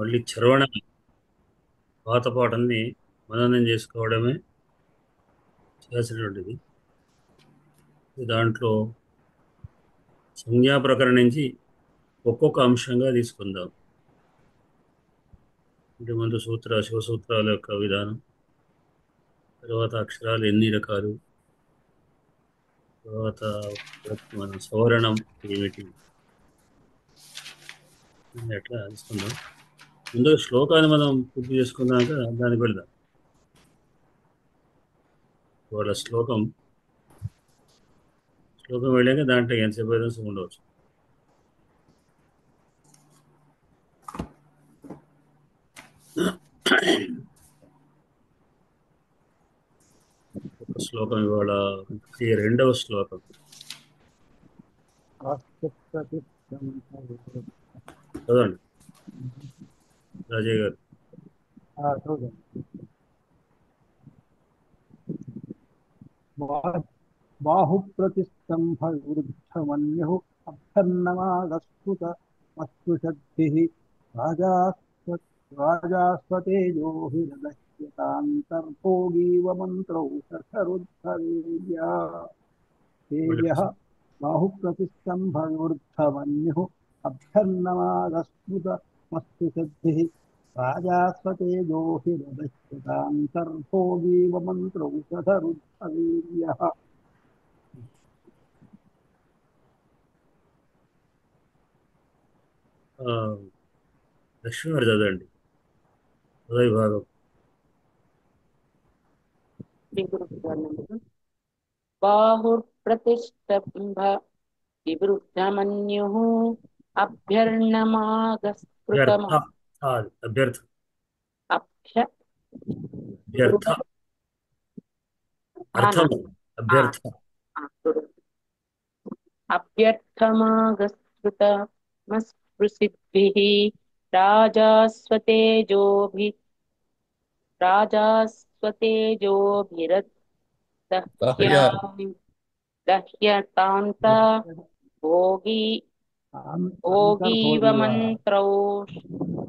Only చరవణ పాత పాటల్ని మననం చేసుకోవడమే చేయాల్సినటువంటిది. దాంట్లో సంజ్ఞా ప్రకరణ నుంచి ఒక్కొక్క అంశంగా తీసుకుందాం. అంటే ముందు శివసూత్రాల యొక్క విధానం, తర్వాత అక్షరాలు ఎన్ని రకాలు, తర్వాత మన సవరణం ఏమిటి, ఎట్లా తీసుకుందాం. ముందుగా శ్లోకాన్ని మనం పూర్తి చేసుకున్నాక దానికి వెళ్దాం. వాళ్ళ శ్లోకం వెళ్ళాక దాంట్లో ఎంతసేపు అయినా ఉండవచ్చు. ఒక శ్లోకం ఇవాళ 32వ శ్లోకం చదవండి రాజయ్య గారు. బాహుప్రతిష్టంభ విరుద్ధమన్యు అభ్యన్నమాగస్ఫుత మస్పృశద్భిః రాజాస్వతేజోభిరదహ్యతాంతర్భోగీవ మంత్రౌషధరుద్ధవేర్యః బాహుప్రతిష్టంభ వివృద్ధమన్యు అభ్యన్నమాగస్ఫుత మస్పృశద్భిః రాజాస్వతేజోభిరదహ్యతాంతర్భోగీవ మంత్రౌషధరుద్ధవేర్యః. లక్ష్మీ గారు చదవండి ఉదయ భాగం. బాహుప్రతిష్టంభ వివృద్ధమన్యుః అభ్యర్ణమాగస్ఫుతం అభ్యర్థ అభ్యర్థమాగస్ఫుతమస్పృశద్భిః రాజాస్వతేజోభిరదహ్యతాంత భోగీవ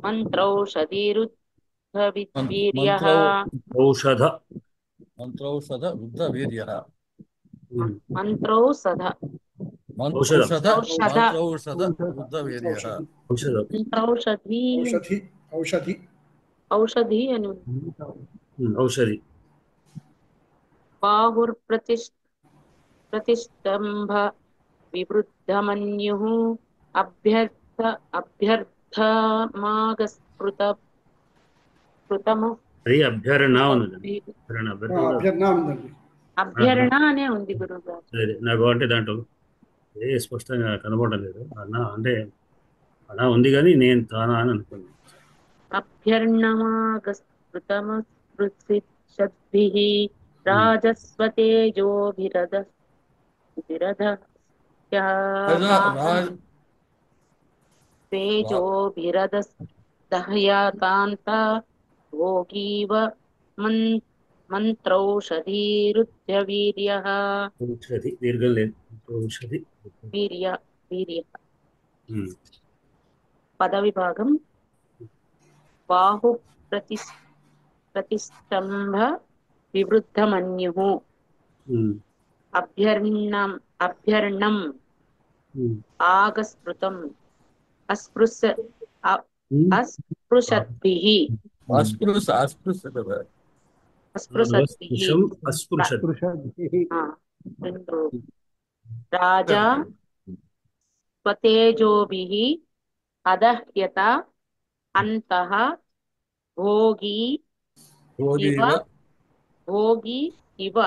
మంత్రౌషధీరుద్ధవీర్యః. ఔషధి అని ఔషధి. బాహుప్రతిష్టంభ వివృద్ధమన్యుః అభ్యరణ అనే ఉంది గురుగారు. నాకు అంటే దాంట్లో స్పష్టంగా కనబడడం లేదు. అన్నా అంటే అలా ఉంది కానీ నేను తానా అని అనుకున్నాను. అభ్యర్ణమాగస్ఫుతమస్పృశద్భిః రాజస్వతేజోభిరదహ్యతాంత భోగీవ మంత్రౌషధీరుద్ధవీర్యః. దీర్ఘం లేదు. పద విభాగం. బాహు ప్రతిష్టంభ వివృద్ధమన్యుః అభ్యర్ణం ఆగస్ఫృతం అస్పృశద్భిః రాజా స్వతేజోభిః అదహ్యత అంతః భోగి ఇవ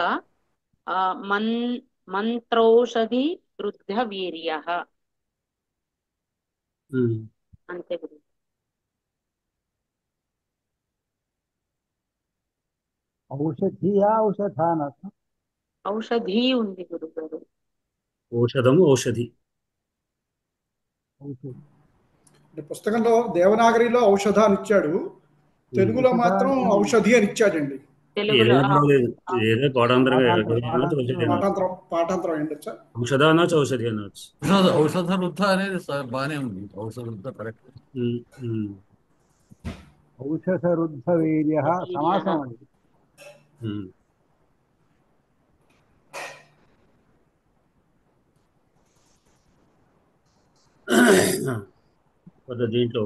మంత్రౌషధి వృద్ధ వీర్యః. అంతే గురు. ఔషధి ఉంది గురుగారు. ఔషధి పుస్తకంలో దేవనాగరిలో ఔషధ అని ఇచ్చాడు, తెలుగులో మాత్రం ఔషధి అని ఇచ్చాడండి. పాఠాంతరం ఏంటచ్చా? ఔషధ అనొచ్చు, ఔషధి అనొచ్చు. ఔషధ వృద్ధ అనేది బాగానే ఉంది. ఔషధ వృద్ధ కరెక్ట్. ఔషధరుద్ధవీర్యः సమాసం అది. ఉమ్. కొంత దీంట్లో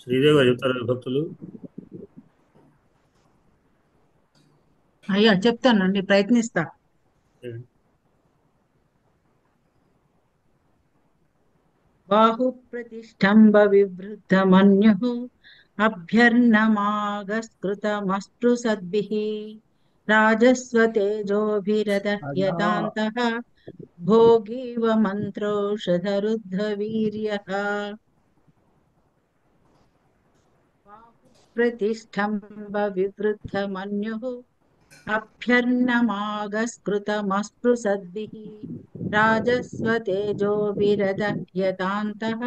శ్రీదేవి గారు చెప్తారు భక్తులు. అయ్యా చెప్తానండి, ప్రయత్నిస్తా. బాహుప్రతిష్టంభ వివృద్ధమన్యుః అభ్యర్నమాగస్కృతమస్పృశద్భిః రాజస్వతేజోభిరదహ్యతాంతః భోగీవ మంత్రోషధరుద్ధవీర్యः. బాహుప్రతిష్టంభ వివృద్ధమన్యుః అభ్యర్నమాగస్కృతమస్పృశద్భిః రాజస్వతేజోభిరదహ్యతాంతః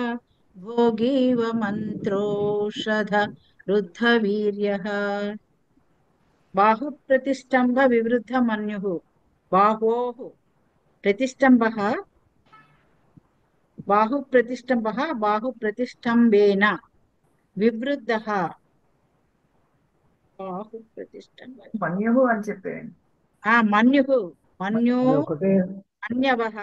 భోగీవ మంత్రోషధరుద్ధవీర్యः. బాహుప్రతిష్టంభ వివృద్ధమన్యుః. బాహోః ప్రతిష్టంభః బాహుప్రతిష్టంభః బాహుప్రతిష్టంభేన వివృద్ధః. బాహుప్రతిష్టంభ మన్యువు అని చెప్పేయండి. మన్యుః మన్యో అది ఒకటే మన్యవః.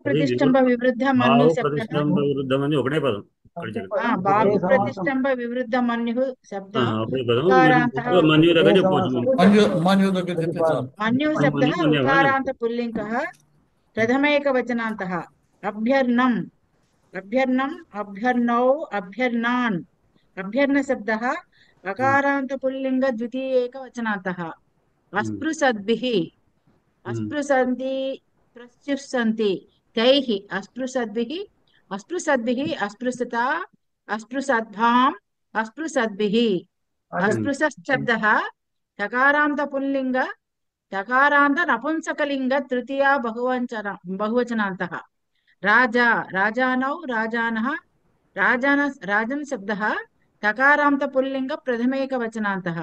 అది బాహుప్రతిష్టంభ వివృద్ధ మన్యు బాహు శబ్దః. ప్రతిష్టంభ విరుద్ధం అని ఒకటే పదం ఇక్కడ ఒకే చెప్పారు. పదం, ఒకే బాహుప్రతిష్టంభ వివృద్ధ మన్యు శబ్దః. ఒకటే పదం. ఉకారాంతః మన్యు దగ్గర ఒకే చెప్పవచ్చు. సమాసం. మన్యు దగ్గర చెప్తే చాలు. మన్యు మన్యు శబ్దః మన్యు ఉకారాంత పుల్లింగః ప్రథమైకవచనాంతః. అభ్యర్నం అభ్యర్నం అభ్యర్నౌ అభ్యర్నాన్. అభ్యర్న శబ్దః అకారాంత పుల్లింగ ద్వితీయేకవచనాంతః. అస్పృశద్భిః అస్పృశంతి ప్రస్పృశంతి తైః అస్పృశద్భిః అస్పృశద్భిః అస్పృశత అస్పృశద్భాం అస్పృశద్భిః. అస్పృశ శబ్దః తకారాంత పుల్లింగ తకారాంత నపుంసకలింగ తృతీయా బహువచనాంతః. రాజా రాజానౌ రాజానః రాజన్ శబ్దః తకారాంత పుల్లింగ ప్రథమైకవచనాంతః.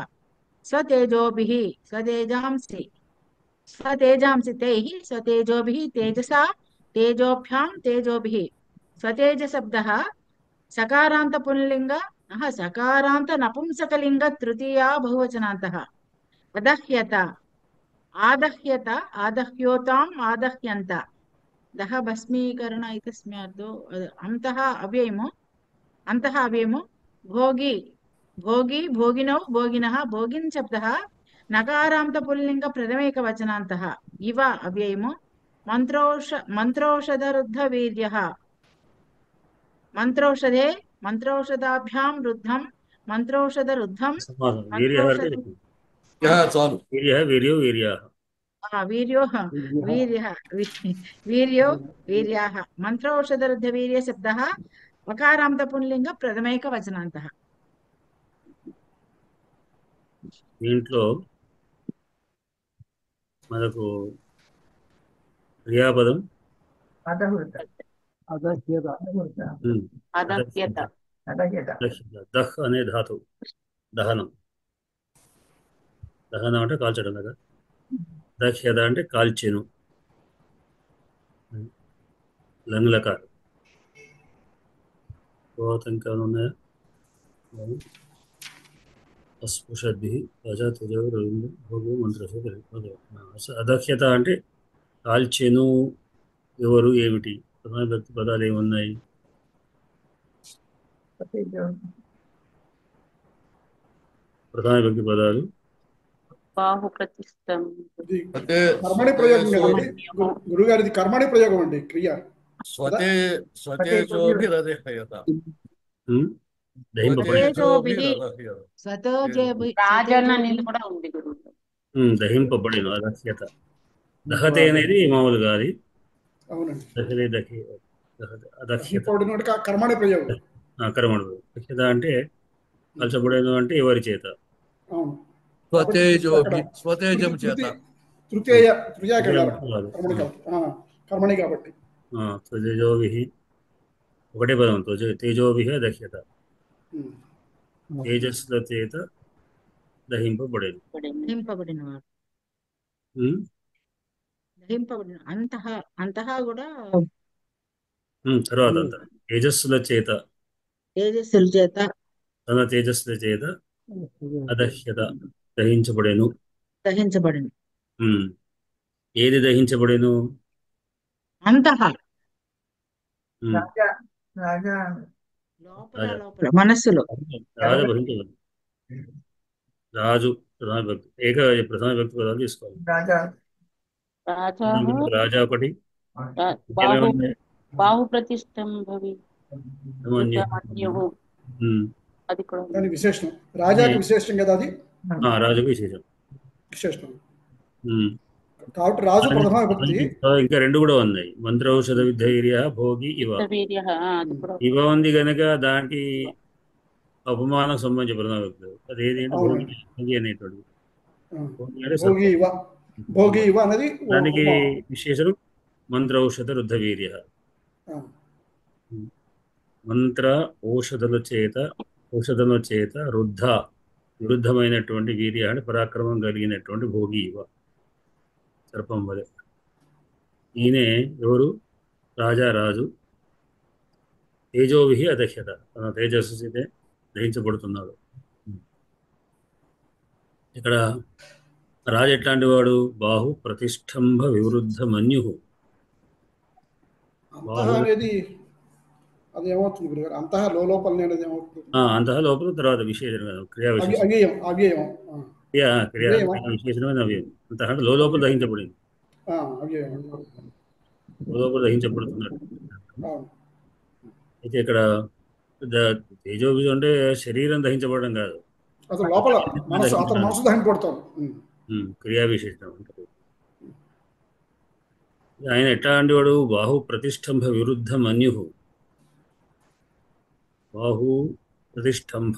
స్వతేజోభిః స్వతేజాంసి స్వతేజాంసి తైః స్వతేజోభిః తేజసా తేజోభ్యాం తేజోభిః. స్వతేజ శబ్దః సకారాంత పుల్లింగ సకారాంత నపుంసకలింగ తృతీయా బహువచనాంతః. అదహ్యత ఆదహ్యత ఆదహ్యోతాం ఆదహ్యంత. దహ భస్మీకరణ ఇతస్మార్థో అంతః అవ్యయము. భోగి భోగి భోగినౌ భోగినః భోగిన్ శబ్దః నకారాంత పుల్లింగ ప్రథమైకవచనాంతః. ఇవ అవ్యయము. మంత్రోషధరుద్ధ వీర్యః. మంత్రోషధే మంత్రోషధాభ్యాం రుద్ధం మంత్రోషధరుద్ధం సమాసం. వీర్య అంటే చాలు. వీర్య వీర్యో వీర్యాః. వీర్యో వీర్యో వీర్యాః. మంత్రోషధరుద్ధ వీర్య శబ్దః వకారాంత పుల్లింగ ప్రథమైకవచనాంతః. దీంట్లో మనకు క్రియాపదం అదహృత అదహ్యత. అదహ్యత అదహ్యత. దహ్ అనే ధాతు దహనం. దహనం అంటే కాల్చడం కదా. దహ్యత అంటే కాల్చెను. లంగ్లకారు ఇంకా ఉన్నాయా? అస్పృశద్భిః ప్రజాతేజో భోగో మంత్రసు. అదహ్యత అంటే కాల్చెను. ఎవరు ఏమిటి ప్రధాన భక్తి పదాలు ఏమున్నాయి? ప్రధాన భక్తి పదాలు బాహుప్రతిష్టం ఇది కర్మణి ప్రయోగం కదండి గురుగారు, ఇది కర్మణి ప్రయోగం అండి క్రియ. స్వతేజోభిరదహ్యత. రాజన్ అనేది కూడా ఉంది గురువు. దహింపబడిన అదహ్యత. దహతే అనేది మామూలుగా అది అవునండి. దహనే దహి అదహ్యత కర్మణి ప్రయోగం. కర్మణ. దహ్యత అంటే కలచబడేది అంటే ఎవరి చేత? అవును. స్వతేజం చేత. తృతీయ కర్మణి కాబట్టి తేజోభిః ఒకటే పదం. తేజోభిః దహ్యత. తేజస్సుల చేత దహింపబడేది. దహింపబడినవాడు. అంతః కూడా తర్వాత అంత తేజస్సుల చేత తేజస్సుల చేత తన తేజస్సుల చేత అదహ్యత దహించబడెను. దహించబడింది. ఉమ్. ఏది దహించబడెను? అంతః ఉమ్. రాజా రాజా లోపల లోపల మనస్సులో రాజు దహించబడెను. రాజు ప్రధాన వ్యక్తి, ప్రధాన వ్యక్తి పదాలు తీసుకోవాలి. రాజా రాజా రాజా ఒకటి, బాహు ఏమేమున్నాయి? బాహు ప్రతిష్టంభవి ఏమన్య? మన్యుః ఉమ్. అది కూడా ఉంది. దాని విశేషణం రాజాకి విశేషం కదా అది రాజుకు విశేషం. విశేషణం ఉమ్. కాబట్టి రాజు ప్రథమ విభక్తి. ఇంకా రెండు కూడా ఉన్నాయి. మంత్రౌషధ విధైర్య భోగి ఇవ. వీర్యః అది కూడా ఇవ ఉంది కనుక దానికి ఉపమానం సంబంధించి ప్రధాన వ్యక్తులు అదేంటి అంటే భోగి భోగి అనేటువంటి భోగి అంటే భోగి ఇవ భోగి ఇవ అనేది దానికి విశేషం మంత్రౌషధ రుద్ధ వీర్య. మంత్ర ఔషధుల చేత రుద్ధ విరుద్ధమైనటువంటి వీర్య అంటే పరాక్రమం కలిగినటువంటి భోగి ఇవ, సర్పం వలె. ఈయనే ఎవరు? రాజు తేజోవిహి అదహ్యత, తన తేజస్సు చేతే దహించబడుతున్నాడు. ఇక్కడ రాజు ఎట్లాంటి వాడు? బాహు ప్రతిష్టంభ వివృద్ధ మన్యు. అంతః అనేది అది ఏమవుతుంది గురుగారు? అంతః లోపల అనేది ఏమవుతుంది? అంతః లోపల తర్వాత విశేషం కదా, క్రియా విశేషం. అవ్యయం అవ్యయం క్రియా విశేషమైన అవ్యయం. అంతః అంటే లోపల దహించబడింది, అవ్యయం లోపల దహించబడుతున్నాడు. అయితే ఇక్కడ తేజోవి అంటే శరీరం దహించబడడం కాదు, అసలు లోపల మనసు, అతను మనసు దహింపబడతాడు. క్రియా విశేషం అంటారు. ఆయన ఎట్లాంటి వాడు? బాహు ప్రతిష్టంభ విరుద్ధ మన్యు. బాహు ప్రతిష్టంభ,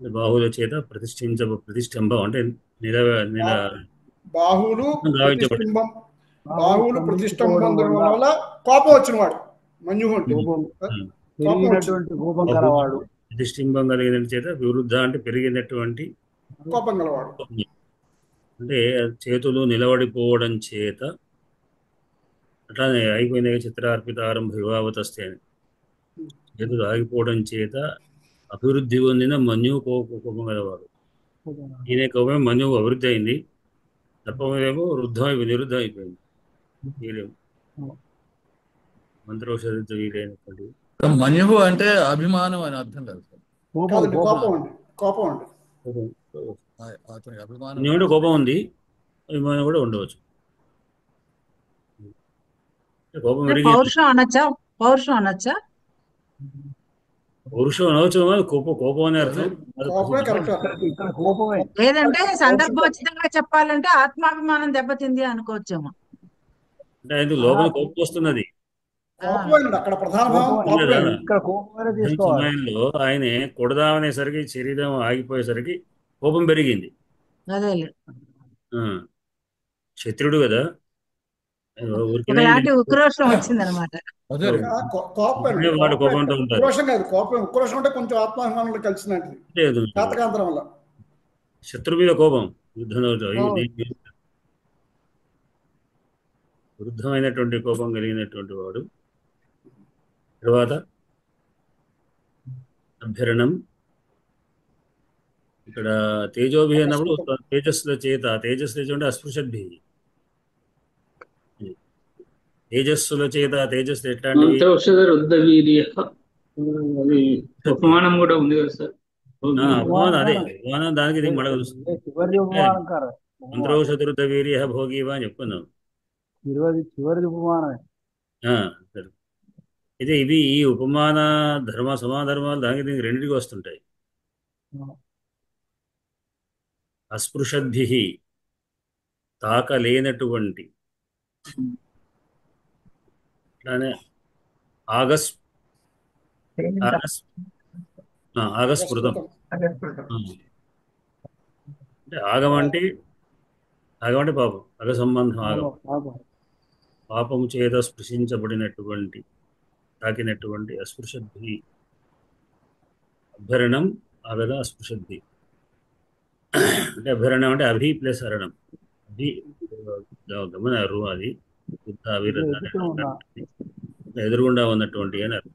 బాహుల చేత ప్రతిష్టంభం అంటే బాహువులు గావించబడి బాహువులు ప్రతిష్టంభం వల్ల కోపం వచ్చిన వాడు మన్యు అంటే. పెరిగినటువంటి కోపం కలవాడు. ప్రతిష్ఠింభం కలిగిన చేత విరుద్ధ అంటే పెరిగినటువంటి కోపం గలవాడు. అంటే చేతులు నిలబడిపోవడం చేత, అట్లానే అయిపోయిన చిత్రార్పిత ఆరంభ వివావతస్తే అని చేతులు ఆగిపోవడం చేత అభివృద్ధి పొందిన మన్యు కోపం గలవాడు. ఈయన కోపం మన్యు అభివృద్ధి అయింది, తప్పమేమో నిరుద్ధం అయిపోయింది. మంత్రౌషధ వీలైనటువంటి మన్యువు అంటే అభిమానం అని అర్థం కాదు సార్. కోపం అండి, కోపం అండి. అతనికి అభిమానం మన్యుడు కోపం ఉంది, అభిమానం కూడా ఉండవచ్చు. కోపం పౌరుషం అనొచ్చా? పౌరుషం అనొచ్చా? పౌరుషం అనవచ్చు, కోపం అనే అర్థం. కోపమే కరెక్ట్. ఇక్కడ కోపమే. లేదంటే సందర్భోచితంగా చెప్పాలంటే ఆత్మాభిమానం దెబ్బతింది అనుకోవచ్చేమో. అంటే ఆయనకు లోపల కోపం వస్తున్నది. కోపమేనండి అక్కడ ప్రధాన భావం. కోపమే. ఇక్కడ కోపమే ఈ తీసుకోవాలి. సమయంలో ఆయన కొడదామనేసరికి శరీరం ఆగిపోయేసరికి కోపం పెరిగింది. అదేలే, క్షత్రుడు కదా, ఒకలాంటి ఉక్రోషం వచ్చిందనమాట. అదే కోపం వాడు కోపంతో ఉంటారు. ఉక్రోషం కాదు, కోపం. ఉక్రోషం అంటే కొంచెం ఆత్మాభిమానంలో కలిసినట్టు జాతకాంతరం వల్ల. శత్రు మీద కోపం, యుద్ధంలో వృద్ధమైనటువంటి కోపం కలిగినటువంటి వాడు. తర్వాత అభ్యరణం. ఇక్కడ తేజోభి అన్నప్పుడు తేజస్సుల చేత, అంటే అస్పృశద్భి. తేజస్సుల చేత, తేజస్సు ఎట్లాంటి మంత్రౌషధ రుద్ధ వీర్య, అది ఉపమానం కూడా ఉంది కదా సార్. ఉపమానం. అదే ఉపమానం, దానికి దీనికి మడగ చివరిది ఉపమానం కాదు. మంత్రౌషధ రుద్ధ వీర్య భోగివా అని చెప్పుకున్నాం. చివరిది ఉపమానమే. సరే. అయితే ఇవి ఈ ఉపమాన సమాధర్మాలు దానికి దీనికి రెండింటికి వస్తుంటాయి. అస్పృశద్భి, తాకలేనటువంటి. అట్లానే ఆగస్ఫృతం. అంటే ఆగమంటే పాపం, అగ సంబంధం. ఆగం పాపము చేత స్పృశించబడినటువంటి, తాకినటువంటి అస్పృశద్భి. అభరణం ఆగద అస్పృశద్భి. అంటే అభరణం అంటే అభి ప్లస్ హరణం. అభి గమనారు, అది ఎదురుగుండా ఉన్నటువంటి అని అర్థం.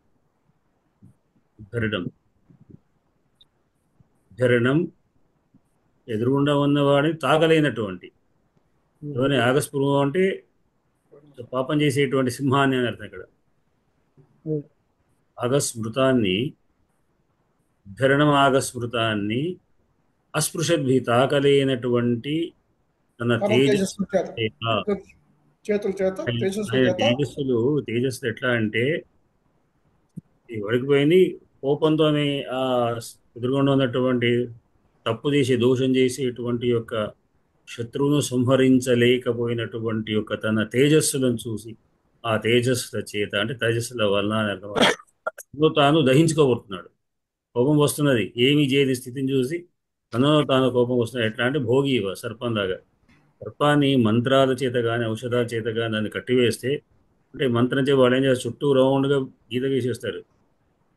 ధరణం ధరణం ఎదురుగుండా ఉన్నవాడిని తాకలేనటువంటి ఎవరిని ఆగస్పృహం అంటే పాపం చేసేటువంటి సింహాన్ని అని అర్థం ఇక్కడ. ఆగస్మృతాన్ని ధరణం ఆగస్మృతాన్ని అస్పృశద్భి తాకలేనటువంటి తన తన తేజస్సు తేజస్సు చేత చేతుల చేత తేజస్సు ఆయన చేత తేజస్సులు ఎట్లా అంటే ఈ వడికిపోయింది కోపంతోనే ఆ ఎదురుగుండా ఉన్నటువంటి తప్పు చేసి దోషం చేసేటువంటి యొక్క శత్రువును సంహరించలేకపోయినటువంటి యొక్క తన తేజస్సులను చూసి ఆ తేజస్సుల చేత అంటే తేజస్సుల వలన అని అర్థం. తాను దహించుకోబోతున్నాడు. కోపం వస్తున్నది, ఏమీ చేయని స్థితిని చూసి తనలో తాను కోపం వస్తున్నది. ఎట్లా అంటే భోగి సర్పంలాగా. సర్పాన్ని మంత్రాల చేత కానీ ఔషధాల చేత కానీ దాన్ని కట్టివేస్తే అంటే మంత్రం చే వాళ్ళు ఏం చేస్తారు, చుట్టూ రౌండ్గా గీత గీసేస్తారు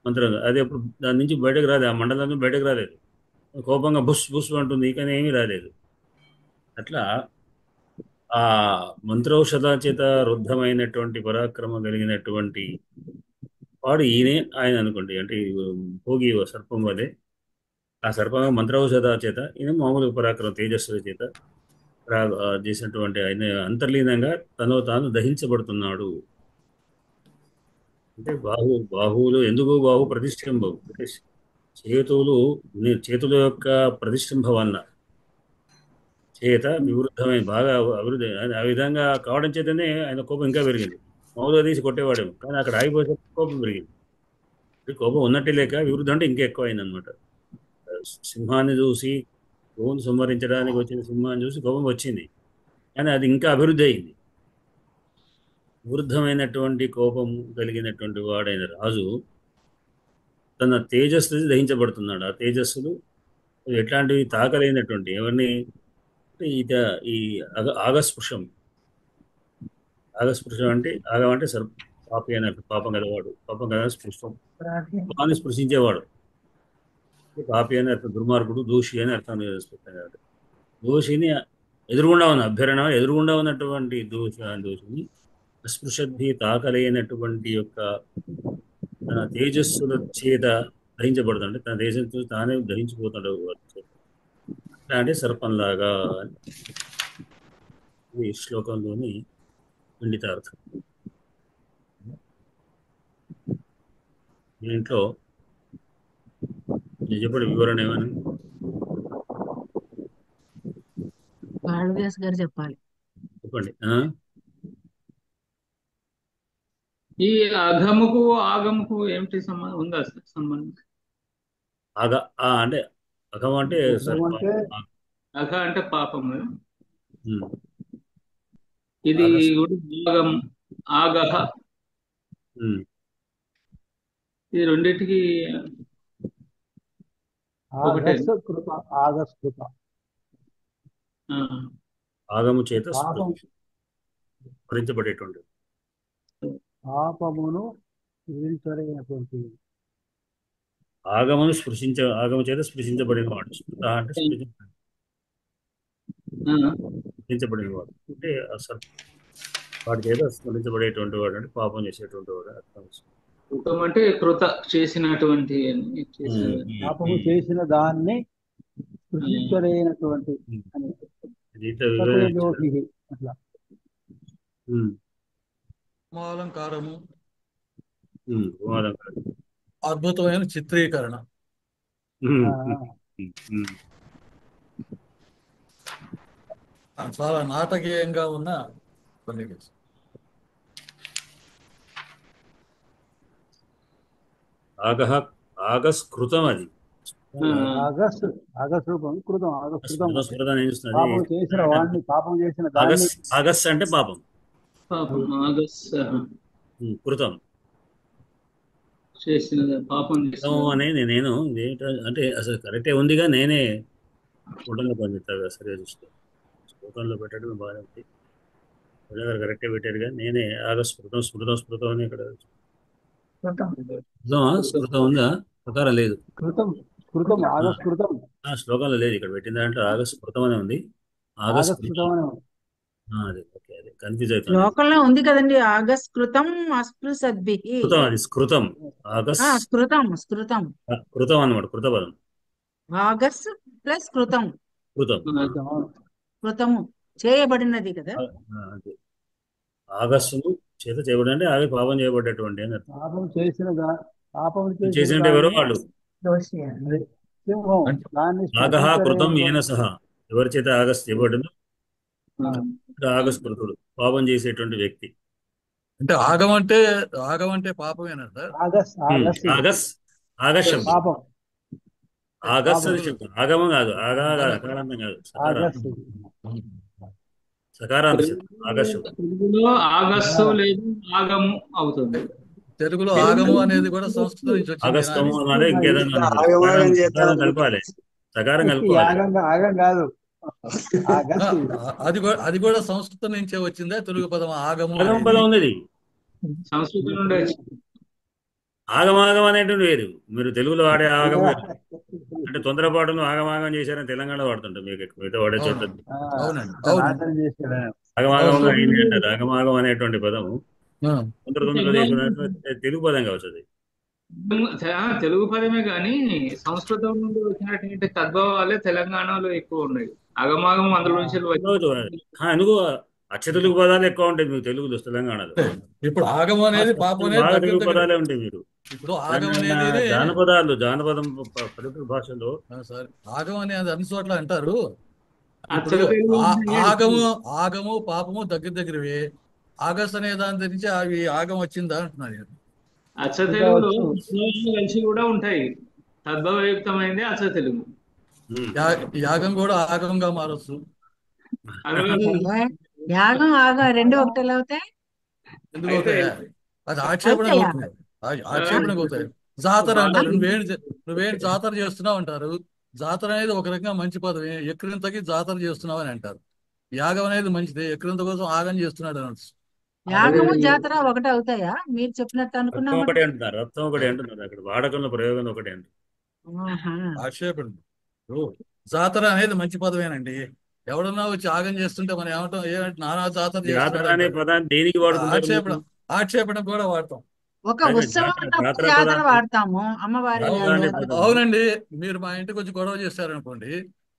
మంత్రం. అది అప్పుడు దాని నుంచి బయటకు రాలేదు, ఆ మండలం నుంచి బయటకు రాలేదు. కోపంగా బుస్ బుస్ అంటుంది, కానీ ఏమీ రాలేదు. అట్లా ఆ మంత్రౌషధాల చేత రుద్ధమైనటువంటి పరాక్రమం కలిగినటువంటి వాడు ఈయనే ఆయన అనుకోండి. అంటే భోగి సర్పం వలె ఆ సర్పంగా మంత్రౌషధాల చేత ఈయన మామూలుగా పరాక్రమం తేజస్సుల చేత చేసినటువంటి ఆయన అంతర్లీనంగా తను తాను దహించబడుతున్నాడు. అంటే బాహువులు ఎందుకు బాహు ప్రతిష్టంభం అంటే చేతుల యొక్క ప్రతిష్టంభ వలన చేత వివృద్ధమైన బాగా అభివృద్ధి ఆ విధంగా కావడం చేతనే ఆయన కోపం ఇంకా పెరిగింది. మామూలుగా తీసి కొట్టేవాడేమో, కానీ అక్కడ ఆగిపోతే కోపం పెరిగింది. కోపం ఉన్నట్టే లేక వివృద్ధి అంటే ఇంకా ఎక్కువ అయింది అనమాట. సింహాన్ని చూసి గోవును సంహరించడానికి వచ్చిన సింహాన్ని చూసి కోపం వచ్చింది, కానీ అది ఇంకా అభివృద్ధి అయింది. వృద్ధమైనటువంటి కోపం కలిగినటువంటి వాడైన రాజు తన తేజస్సు దహించబడుతున్నాడు. ఆ తేజస్సులు ఎట్లాంటివి తాకలేనటువంటి ఎవరిని ఈ ఆగస్పృశం అంటే ఆగం అంటే పాపి అని పాపం కలవాడు, పాపం కదా స్పృశం పాపాన్ని స్పృశించేవాడు. పాపి అని అర్థం దుర్మార్గుడు, దోషి అని అర్థం చేసుకుంటాడు. దోషిని ఎదురుగుండా ఉన్న అభ్యరణ ఎదురుగుండా ఉన్నటువంటి దోషిని అస్పృశద్భి తాకలేనటువంటి యొక్క తన తేజస్సుల చేత దహించబడుతుంది. తన తేజస్సు తానే దహించిపోతాడు. అంటే సర్పంలాగా ఈ శ్లోకంలోని ఖండితార్థం. దీంట్లో చెప్పండి వివరణ ఏమని బాలవ్యాస్ గారు చెప్పాలి. చెప్పండి. ఈ అఘముకు ఆగముకు ఏమిటి సంబంధం ఉందా సంబంధం? అంటే అఘం అంటే అఘ అంటే పాపము. ఇది ఆగం ఆగహ ఇది రెండింటికి ఆగము చేత స్మరించబడేటువంటి పాపమును విధించలేనటువంటి ఆగమను ఆగము చేత స్పృశించబడిన వాడు. అంటే స్పృశించబడిన వాడు అంటే అసలు వాడి చేత స్మరించబడేటువంటి వాడు అంటే పాపం చేసేటువంటి వాడు అర్థం. కృతం అంటే కృత చేసినటువంటి పాపము చేసిన దాన్ని స్పృశించలేనటువంటి అట్లా ఉమాలంకారము అద్భుతమైన చిత్రీకరణ. చాలా నాటకీయంగా ఉన్న కొన్ని ఆగస్కృతం. అది ఆగస్ అంటే పాపం, కృతం అనేది నేను అంటే అసలు కరెక్టే ఉందిగా, నేనే స్ఫుటంగా పనిచేస్తాను సరిగా చూస్తే స్ఫుటంలో పెట్టడం బాగా ఉంది. కరెక్టే పెట్టారుగా, నేనే స్మృతం అని ఇక్కడ స్మృతం ఉందా? ప్రకారం లేదు, శ్లోకంలో లేదు. ఇక్కడ పెట్టిన దాంట్లో ఆగస్కృతం అనే ఉంది. అదే ఓకే, అదే కన్ఫ్యూజ్ అవుతుంది. శ్లోకంలో ఉంది కదండి, ఆగస్కృతం అస్పృశద్భిః. అది స్కృతం ఆగస్ స్కృతం స్కృతం కృతం అన్నమాట, కృతపదం. ఆగస్ ప్లస్ కృతం కృతం. కృతము చేయబడినది కదా. అంతే. ఆగస్సును చేత చేయబడి అంటే ఆగి పాపం చేయబడ్డటువంటి అని అర్థం. పాపం చేసిన పాపం చేసినట్టు ఎవరో వాళ్ళు. సింహం దాన్ని ఆగహ కృతం ఏన సహా, ఎవరి చేత ఆగస్ చేయబడిందో ఆగస్ కృతుడు, పాపం చేసేటువంటి వ్యక్తి. అంటే ఆగం అంటే పాపమేనా సార్? ఆగస్ ఆగస్ ఆగస్ ఆగస్ శబ్దం, పాపం ఆగస్ అని శబ్దం. ఆగమం కాదు, ఆగా కాదు, అకారాంతం కాదు, ఆగస్ సకారాంత శబ్దం ఆగస్ శబ్దం. తెలుగులో ఆగస్సు లేదు ఆగము అవుతుంది. తెలుగులో ఆగము అనేది కూడా సంస్కృతం నుంచి వచ్చింది. ఆగస్తము అనాలి, ఇంకేదన్నా సకారం కలపాలి, సకారం కలుపుకోవాలి. ఆగం కాదు ఆగస్ అది కూడా సంస్కృతం నుంచే వచ్చిందే తెలుగు పదం ఆగము ఆగమ అనేది. పదం ఉంది. సంస్కృతం నుండి వచ్చింది. ఆగమాగం అనేటువంటి వేరు, మీరు తెలుగులో వాడే ఆగం వేరు. అంటే తొందరపాటును ఆగమాగం చేశారని తెలంగాణ వాడుతుంటాం, మీకు ఎక్కువ అయితే వాడే చోట అవునండి, అవును. నాశనం చేశాడు ఆయన. ఆగమాగంగా అయింది అంటారు. ఆగమాగం అనేటువంటి పదము ఆ, తొందరగా చేసిన తెలుగు పదం కావచ్చు అది. తెలుగు పదమే కానీ సంస్కృతం నుండి వచ్చినటువంటి తద్భావాలే తెలంగాణలో ఎక్కువ ఉన్నాయి. అగమాగం అందులో నుంచి ఎందుకు అచ్చ తెలుగు పదాలు ఎక్కువ ఉంటాయి మీకు తెలుగులో, తెలంగాణలో. ఇప్పుడు ఆగము అనేది పాపం అనేది బాగా దగ్గర తెలుగు దగ్గర. పదాలే ఉంటాయి మీరు. ఇప్పుడు ఆగం అనేది జానపదం పల్లెటూరు భాషలో సార్ ఆగం అనేది అన్ని చోట్ల అంటారు. అచ్చ తెలుగు ఆగము పాపము దగ్గరవి. ఆగస్ట్ అనే దాని గురించి అవి ఆగం వచ్చిందా అంటున్నారు నేను. అచ్చ తెలుగులో కలిసి కూడా ఉంటాయి. తద్భవయుక్తమైనది అచ్చ తెలుగు. యాగం కూడా ఆగంగా మారచ్చు. యాగం ఆగం రెండు ఒకటి అవుతాయి. ఎందుకు అవుతాయి? అది ఆక్షేపణకు అవుతుంది. ఆక్షేపణకు అవుతాయి. జాతర అంటారు, నువ్వేం జాతర చేస్తున్నావు అంటారు. జాతర అనేది ఒక రకంగా మంచి పదవి. ఎక్కిరింతకి జాతర చేస్తున్నావు అని అంటారు. యాగం అనేది మంచిది, ఎక్కిరింత కోసం ఆగం చేస్తున్నాడు అనొచ్చు. యాగము జాతర ఒకటి అవుతాయా మీరు చెప్పినట్టు రత్నం అనుకున్నాం. ఒకటి అంటున్నారు, రత్నం ఒకటి అంటున్నారు. అక్కడ వాడకంలో ప్రయోగం ఒకటి అంటారు. ఆక్షేపణ. జాతర అనేది మంచి పదవేనండి. ఎవడన్నా వచ్చి ఆగం చేస్తుంటే మనం ఏమంటాం, ఏమంటే నానా జాతర జాతర అనే చేస్తున్నాడు. పదాన్ని దేనికి వాడుకుంటారు? ఆక్షేపణ కూడా వాడతాం. ఒక ఉత్సవం ఉన్నప్పుడు జాతర వాడతాము అమ్మవారి. అవునండి, మీరు మా ఇంటికి వచ్చి గొడవ చేస్తారనుకోండి,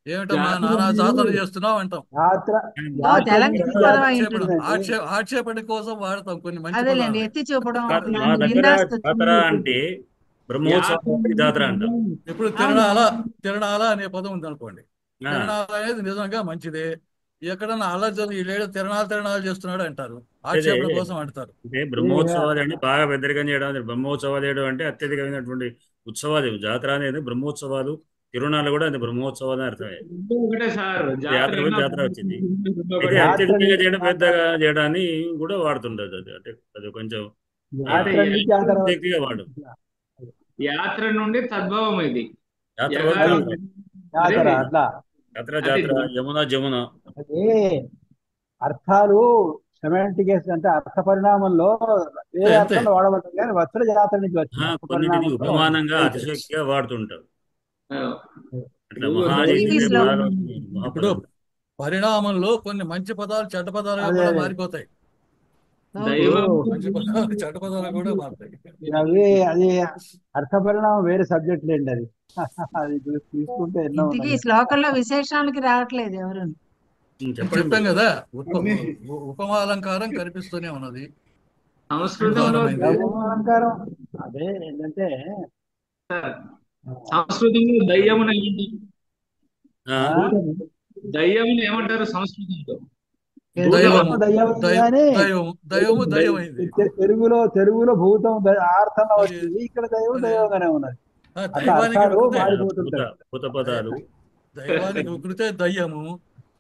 ఏమిటమ్మా నానా జాతర చేస్తున్నావు అంటాం. ఆక్షేపణ కోసం వాడతాం కొన్ని మంచి ఎత్తి చూపడం. మా దగ్గర జాతర అంటే బ్రహ్మోత్సవం జాతర అంటాం. ఇప్పుడు తిరణాల అనే పదం ఉంది అనుకోండి. తిరణాల అనేది నిజంగా మంచిదే. ఎక్కడన్నా అల్లరి లేడు తిరణాలు చేస్తున్నాడు అంటారు, ఆక్షేపణ కోసం అంటారు. అంటే బ్రహ్మోత్సవాలు అంటే బాగా పెద్దరికం చేయడం. బ్రహ్మోత్సవాలు చేయడం అంటే అత్యధికమైనటువంటి ఉత్సవాలు. జాతర అనేది బ్రహ్మోత్సవాలు, తిరునాళ్ళు కూడా అది బ్రహ్మోత్సవాలు అని అర్థమే. జాతర వచ్చింది. అయితే అత్యధికంగా చేయడం, పెద్దగా చేయడాన్ని కూడా వాడుతుంటది. అది కొంచెం వాడు. యాత్ర నుండి తద్భావం ఇది. జాతర జమున అదే అర్థాలు సెమాంటిక్స్ అంటే అర్థ పరిణామంలో వేరే అర్థంలో వాడబడతాం కానీ వస్త్ర జాతర నుంచి వచ్చింది. ఉపమానంగా అతిశక్తిగా వాడుతుంటారు. ఇప్పుడు పరిణామంలో కొన్ని మంచి పదాలు చెడ్డ పదాలుగా కూడా మారిపోతాయి. మంచి పదాలు చెడ్డ పదాలు కూడా మారుతాయి. అది అర్థ పరిణామం వేరే సబ్జెక్ట్ లేండి. అది తీసుకుంటే ఎన్నో ఈ శ్లోకంలో విశేషానికి రావట్లేదు ఎవరు. చెప్పాం కదా, ఉపమాలంకారం కనిపిస్తూనే ఉన్నది. అలంకారం అదే ఏంటంటే సంస్కృతంలో దయ్యమును ఏమంటారు? సంస్కృతంలో తెలుగులో భూతం అర్థంలో వచ్చింది, ఇక్కడ దైవంగానే ఉన్నది. దైవానికి ఉకృతే దయ్యము,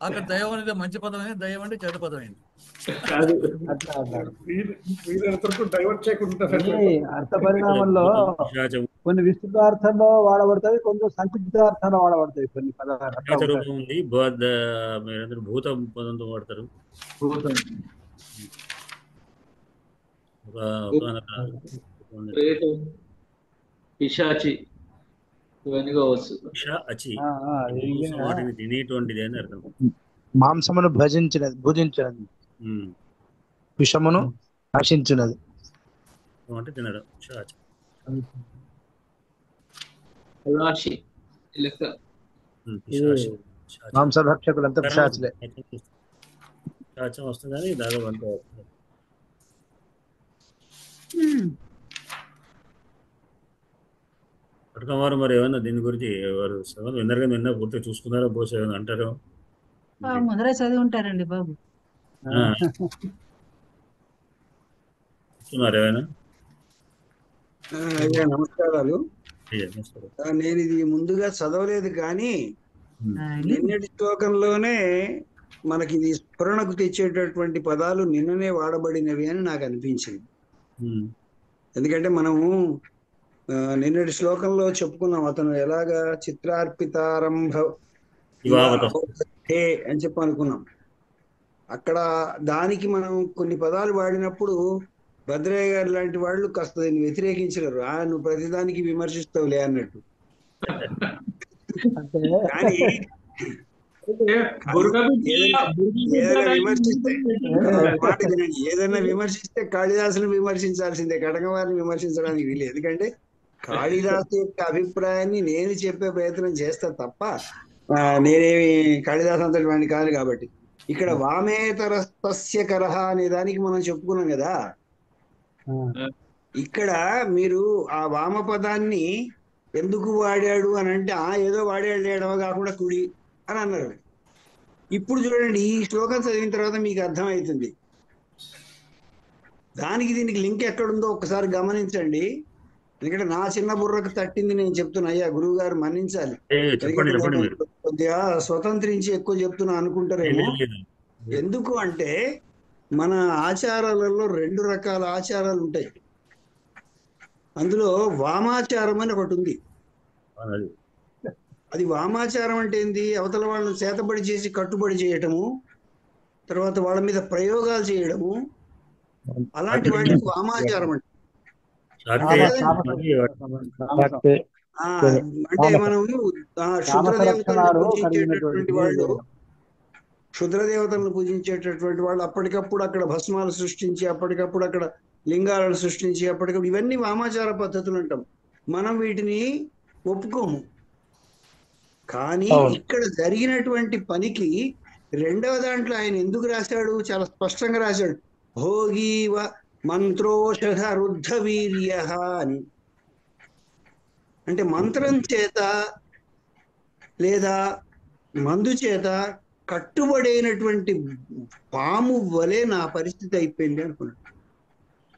అక్కడ దైవం అనేది మంచి పదమైంది, దయ్యం అంటే చెడ్డ పదమైంది. అర్థ పరిణామంలో కొన్ని విస్తృతార్థంలో వాడబడతాయి, కొంచెం సంకుచితార్థంలో వాడబడతాయి కొన్ని పదాలు. భూతం పదంతో వాడతారు. పిశాచి ఇవన్నీ కావచ్చు. వాటిని తినేటువంటిది అని అర్థం. మాంసమును భుజించినది, విషమును ఆశించినది అంటే తినడం. రాశి లెక్క పిశాచి మాంసభక్షకులంతా పిశాచులే. పిశాచం వస్తుంది కానీ దాదాపు అంతా వస్తుంది. పట్టణం వారు మరి ఏమన్నా దీని గురించి వారు సగం విన్నారు కానీ విన్నా పూర్తిగా చూసుకున్నారా బహుశా ఏమైనా అంటారు? ముందరే చదివి ఉంటారండి బాబు. చూస్తున్నారు ఏమైనా? అయ్యా నమస్కారాలు. అయ్యా, నమస్కారం. నేను ఇది ముందుగా చదవలేదు కానీ నిన్నటి శ్లోకంలోనే మనకి ఇది స్ఫురణకు తెచ్చేటటువంటి పదాలు నిన్ననే వాడబడినవి అని నాకు అనిపించింది. ఎందుకంటే మనము నిన్నటి శ్లోకంలో చెప్పుకున్నాం, అతను ఎలాగా చిత్రార్పితారంభ అని చెప్పి అనుకున్నాం. అక్కడ దానికి మనం కొన్ని పదాలు వాడినప్పుడు భద్రయ్య గారు లాంటి వాళ్ళు కాస్త దీన్ని వ్యతిరేకించలేరు. నువ్వు ప్రతిదానికి విమర్శిస్తావులే అన్నట్టు. కానీ ఏదైనా విమర్శిస్తే కాళిదాసుని విమర్శించాల్సిందే, కటకవారిని విమర్శించడానికి వీలు. ఎందుకంటే కాళిదాసు యొక్క అభిప్రాయాన్ని నేను చెప్పే ప్రయత్నం చేస్తా తప్ప నేనేమి కాళిదాసు అంతటి వాడిని కాదు. కాబట్టి ఇక్కడ వామేతరస్తస్య కరహ అనే దానికి మనం చెప్పుకున్నాం కదా. ఇక్కడ మీరు ఆ వామ పదాన్ని ఎందుకు వాడాడు అని అంటే ఏదో వాడాడు ఎడమ కాకుండా కుడి అని అన్నారు. ఇప్పుడు చూడండి, ఈ శ్లోకం చదివిన తర్వాత మీకు అర్థమవుతుంది దానికి దీనికి లింక్ ఎక్కడుందో ఒక్కసారి గమనించండి. ఎందుకంటే నా చిన్న బుర్రకు తట్టింది నేను చెప్తున్నా. అయ్యా గురువు గారు మన్నించాలి, కొద్దిగా స్వతంత్రించి ఎక్కువ చెప్తున్నా అనుకుంటారేమో. ఎందుకు అంటే మన ఆచారాలలో 2 రకాల ఆచారాలు ఉంటాయి. అందులో వామాచారం అని ఒకటి ఉంది. అది వామాచారం అంటే ఏంది? అవతల వాళ్ళని చేతబడి చేసి కట్టుబడి చేయటము, తర్వాత వాళ్ళ మీద ప్రయోగాలు చేయడము, అలాంటి వాటికి వామాచారం అంటే. అంటే మనం క్షుద్రదేవతలను పూజించేటటువంటి వాళ్ళు అప్పటికప్పుడు అక్కడ భస్మాలు సృష్టించి, అప్పటికప్పుడు అక్కడ లింగాలను సృష్టించి, అప్పటికప్పుడు ఇవన్నీ వామాచార పద్ధతులు అంటాం. మనం వీటిని ఒప్పుకోము. కానీ ఇక్కడ జరిగినటువంటి పనికి 2వ దాంట్లో ఆయన ఎందుకు రాశాడు? చాలా స్పష్టంగా రాశాడు, భోగీవ మంత్రోషధ రుద్ధ వీర్య అని. అంటే మంత్రం చేత లేదా మందు చేత కట్టుబడైనటువంటి పాము వలె నా పరిస్థితి అయిపోయింది అనుకున్నాడు.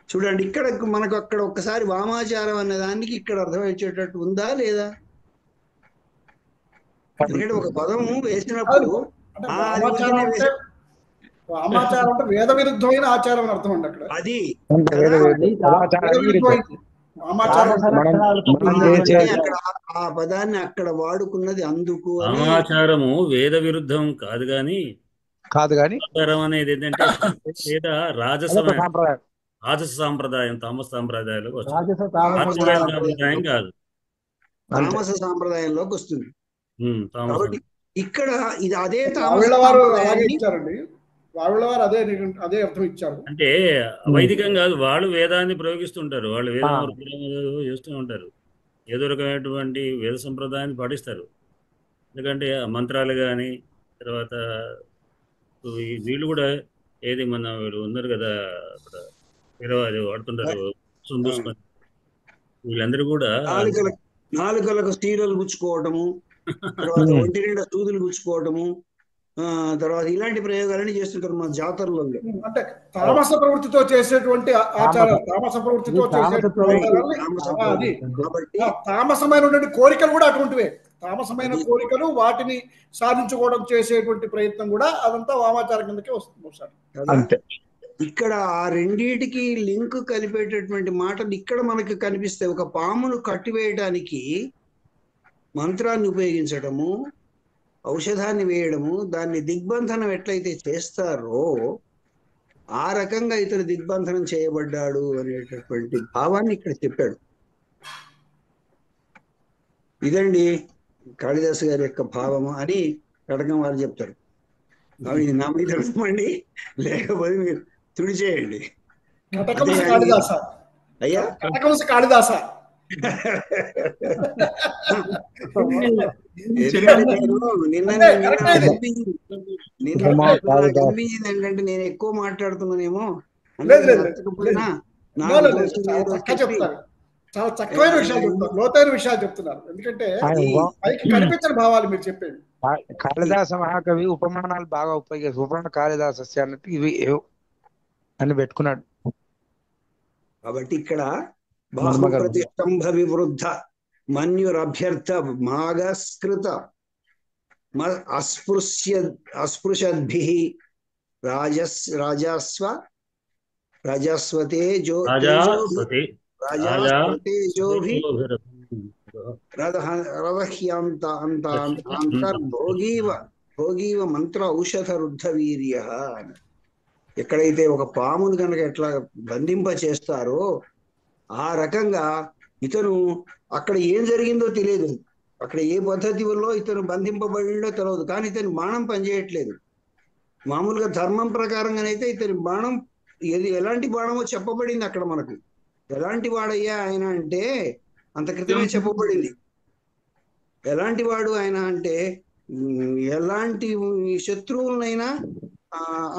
చూడండి, ఇక్కడ మనకు అక్కడ ఒక్కసారి వామాచారం అనే దానికి ఇక్కడ అర్థమయ్యేటట్టు ఉందా లేదా? ఎందుకంటే ఒక పదం వేసినప్పుడు వామాచారం అంటే వేద విరుద్ధమైన ఆచారం అని అర్థం అండి. అక్కడ అది ఆ పదాన్ని అక్కడ వాడుకున్నది అందుకు. వామాచారము వేద విరుద్ధం కాదు కానీ ఆచారం అనేది ఏంటంటే వేద రాజస సాంప్రదాయం, తామస సాంప్రదాయాలకు వస్తుంది. సాంప్రదాయం కాదు, తామస సాంప్రదాయంలోకి వస్తుంది. కాబట్టి ఇక్కడ ఇది అదే అదే అర్థం ఇచ్చారు. అంటే వైదికం కాదు, వాళ్ళు వేదాన్ని ప్రయోగిస్తుంటారు, వాళ్ళు వేదం చేస్తూ ఉంటారు, ఏదో రకమైనటువంటి వేద సంప్రదాయాన్ని పాటిస్తారు. ఎందుకంటే మంత్రాలు కానీ తర్వాత వీళ్ళు కూడా ఏది మన వీళ్ళు ఉన్నారు కదా అక్కడ వీరవాది వాడుతుంటారు చూసుకొని, వీళ్ళందరూ కూడా నాలుకలకు స్టీరలు గుచ్చుకోవటము, తర్వాత ఒంటి నిండా సూదులు గుచ్చుకోవటము, తర్వాత ఇలాంటి ప్రయోగాలన్నీ చేస్తుంటారు మన జాతరలో. అంటే తామస ప్రవృత్తితో చేసేటువంటి ఆచారాలు, తామస ప్రవృత్తితో తామసమైన కోరికలు కూడా అటువంటివే. తామసమైన కోరికలు వాటిని సాధించుకోవడం చేసేటువంటి ప్రయత్నం కూడా అదంతా వామాచారం కిందకే వస్తుంది. ఇక్కడ ఆ రెండిటికి లింక్ కలిపేటటువంటి మాటలు ఇక్కడ మనకి కనిపిస్తాయి. ఒక పామును కట్టివేయడానికి మంత్రాన్ని ఉపయోగించడము, ఔషధాన్ని వేయడము, దాన్ని దిగ్బంధనం ఎట్లయితే చేస్తారో ఆ రకంగా ఇతను దిగ్బంధనం చేయబడ్డాడు అనేటటువంటి భావాన్ని ఇక్కడ చెప్పాడు. ఇదండి కాళిదాసు గారి యొక్క భావము అని కటకం వారు చెప్తారు. ఇది నా మీద అర్థమండి, లేకపోతే మీరు తుడిచేయండి. కాళిదాస ఎందుకంటే నిన్న నాకు అనిపించింది ఏంటంటే నేను ఎక్కువ మాట్లాడుతున్నానేమో, నచ్చకపోయినా చెప్తారు. చాలా చక్కమైన విషయాలు చెప్తారు, లోతైన విషయాలు చెప్తున్నారు. ఎందుకంటే పైకి కనిపించని భావాలు మీరు చెప్పేవి. కాళిదాస మహాకవి ఉపమానాలు బాగా ఉపయోగిస్తారు. ఉపమాన కాళిదాసస్య అన్నట్టు ఇవి అని పెట్టుకున్నాడు. కాబట్టి ఇక్కడ బాహు ప్రతిష్టంభ వివృద్ధ మన్యురభ్యర్థ మాగస్కృత అస్పృశ్యద్భిః రాజస్వతే భోగీవ మంత్ర ఔషధ రుద్ధ వీర్య. ఎక్కడైతే ఒక పామును కనుక ఎట్లా బంధింప చేస్తారో ఆ రకంగా ఇతను అక్కడ ఏం జరిగిందో తెలియదు, అక్కడ ఏ పద్ధతి వల్ల ఇతను బంధింపబడిందో తెలియదు, కానీ ఇతని బాణం పనిచేయట్లేదు. మామూలుగా ధర్మం ప్రకారంగానైతే ఇతని బాణం ఎలాంటి బాణమో చెప్పబడింది అక్కడ మనకు. ఎలాంటి వాడయ్యా ఆయన అంటే అంత క్రితమే చెప్పబడింది. ఎలాంటి వాడు ఆయన అంటే ఎలాంటి శత్రువులనైనా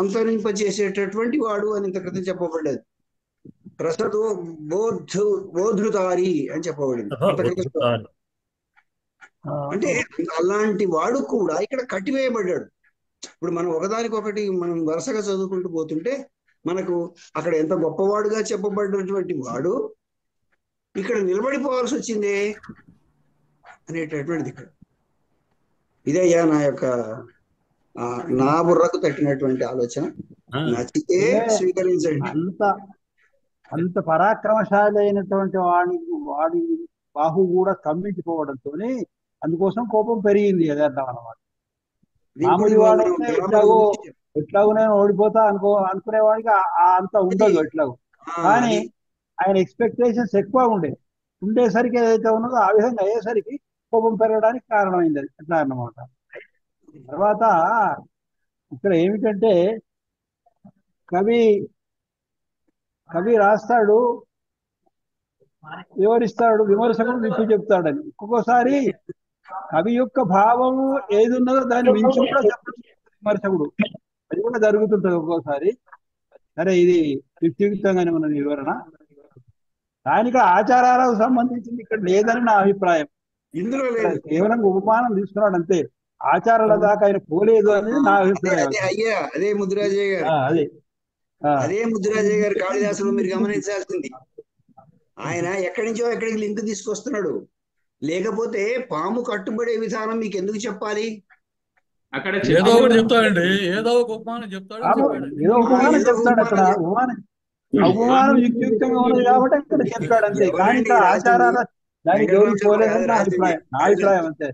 అంతరింపజేసేటటువంటి వాడు అని ఇంత క్రితం చెప్పబడ్డది. ప్రసదో బోధృతారి అని చెప్పబడింది. అంటే అలాంటి వాడు కూడా ఇక్కడ కట్టివేయబడ్డాడు. ఇప్పుడు మనం ఒకదానికొకటి మనం వరుసగా చదువుకుంటూ పోతుంటే మనకు అక్కడ ఎంత గొప్పవాడుగా చెప్పబడినటువంటి వాడు ఇక్కడ నిలబడిపోవాల్సి వచ్చిందే అనేటటువంటిది ఇక్కడ. ఇదయ్యా నా యొక్క నా బుర్రకు తట్టినటువంటి ఆలోచన. నచ్చితే స్వీకరించండి. అంత పరాక్రమశాలి అయినటువంటి వాడి బాహు కూడా స్తంభించిపోవడంతో అందుకోసం కోపం పెరిగింది యథార్థం అన్నమాట. మామూలు వాడైతే ఎట్లాగో నేను ఓడిపోతా అనుకునేవాడికి అంత ఉండదు ఎట్లాగో. కానీ ఆయన ఎక్స్పెక్టేషన్స్ ఎక్కువ ఉండేసరికి ఏదైతే ఉన్నదో ఆ విధంగా అయ్యేసరికి కోపం పెరగడానికి కారణమైంది అది అట్లా అన్నమాట. తర్వాత ఇక్కడ ఏమిటంటే కవి రాస్తాడు, వివరిస్తాడు, విమర్శకుడు విప్పి చెప్తాడని. ఒక్కొక్కసారి కవి యొక్క భావము ఏది ఉన్నదో దాన్ని మించి కూడా చెప్పచ్చు విమర్శకుడు. అది కూడా జరుగుతుంటది ఒక్కోసారి. సరే, ఇది యుక్తియుక్తంగానే ఉన్న వివరణ. దానికి ఆచారాలకు సంబంధించింది ఇక్కడ లేదని నా అభిప్రాయం. ఇందులో కేవలం ఉపమానం తీసుకున్నాడు అంతే, ఆచారాల దాకా ఆయన పోలేదు అనేది నా అభిప్రాయం. అదే ముద్దురాజయ్య గారు, అదే ముద్దురాజయ్య గారు కాళిదాసులో మీరు గమనించాల్సింది. ఆయన ఎక్కడి నుంచో ఎక్కడికి లింక్ తీసుకొస్తున్నాడు. లేకపోతే పాము కట్టుబడే విధానం మీకు ఎందుకు చెప్పాలి? అక్కడ ఏదో ఒకటి చెప్తాడండి, ఏదో ఒక ఉపమానం చెప్తాడు. అక్కడ ఉపమానం యుక్తియుక్తంగా ఉన్నది కాబట్టి ఇక్కడ చెప్తాడు అంతే. కానీ ఇక్కడ ఆచారాల దానికి జోలికి పోలేదని నా అభిప్రాయం అంతే.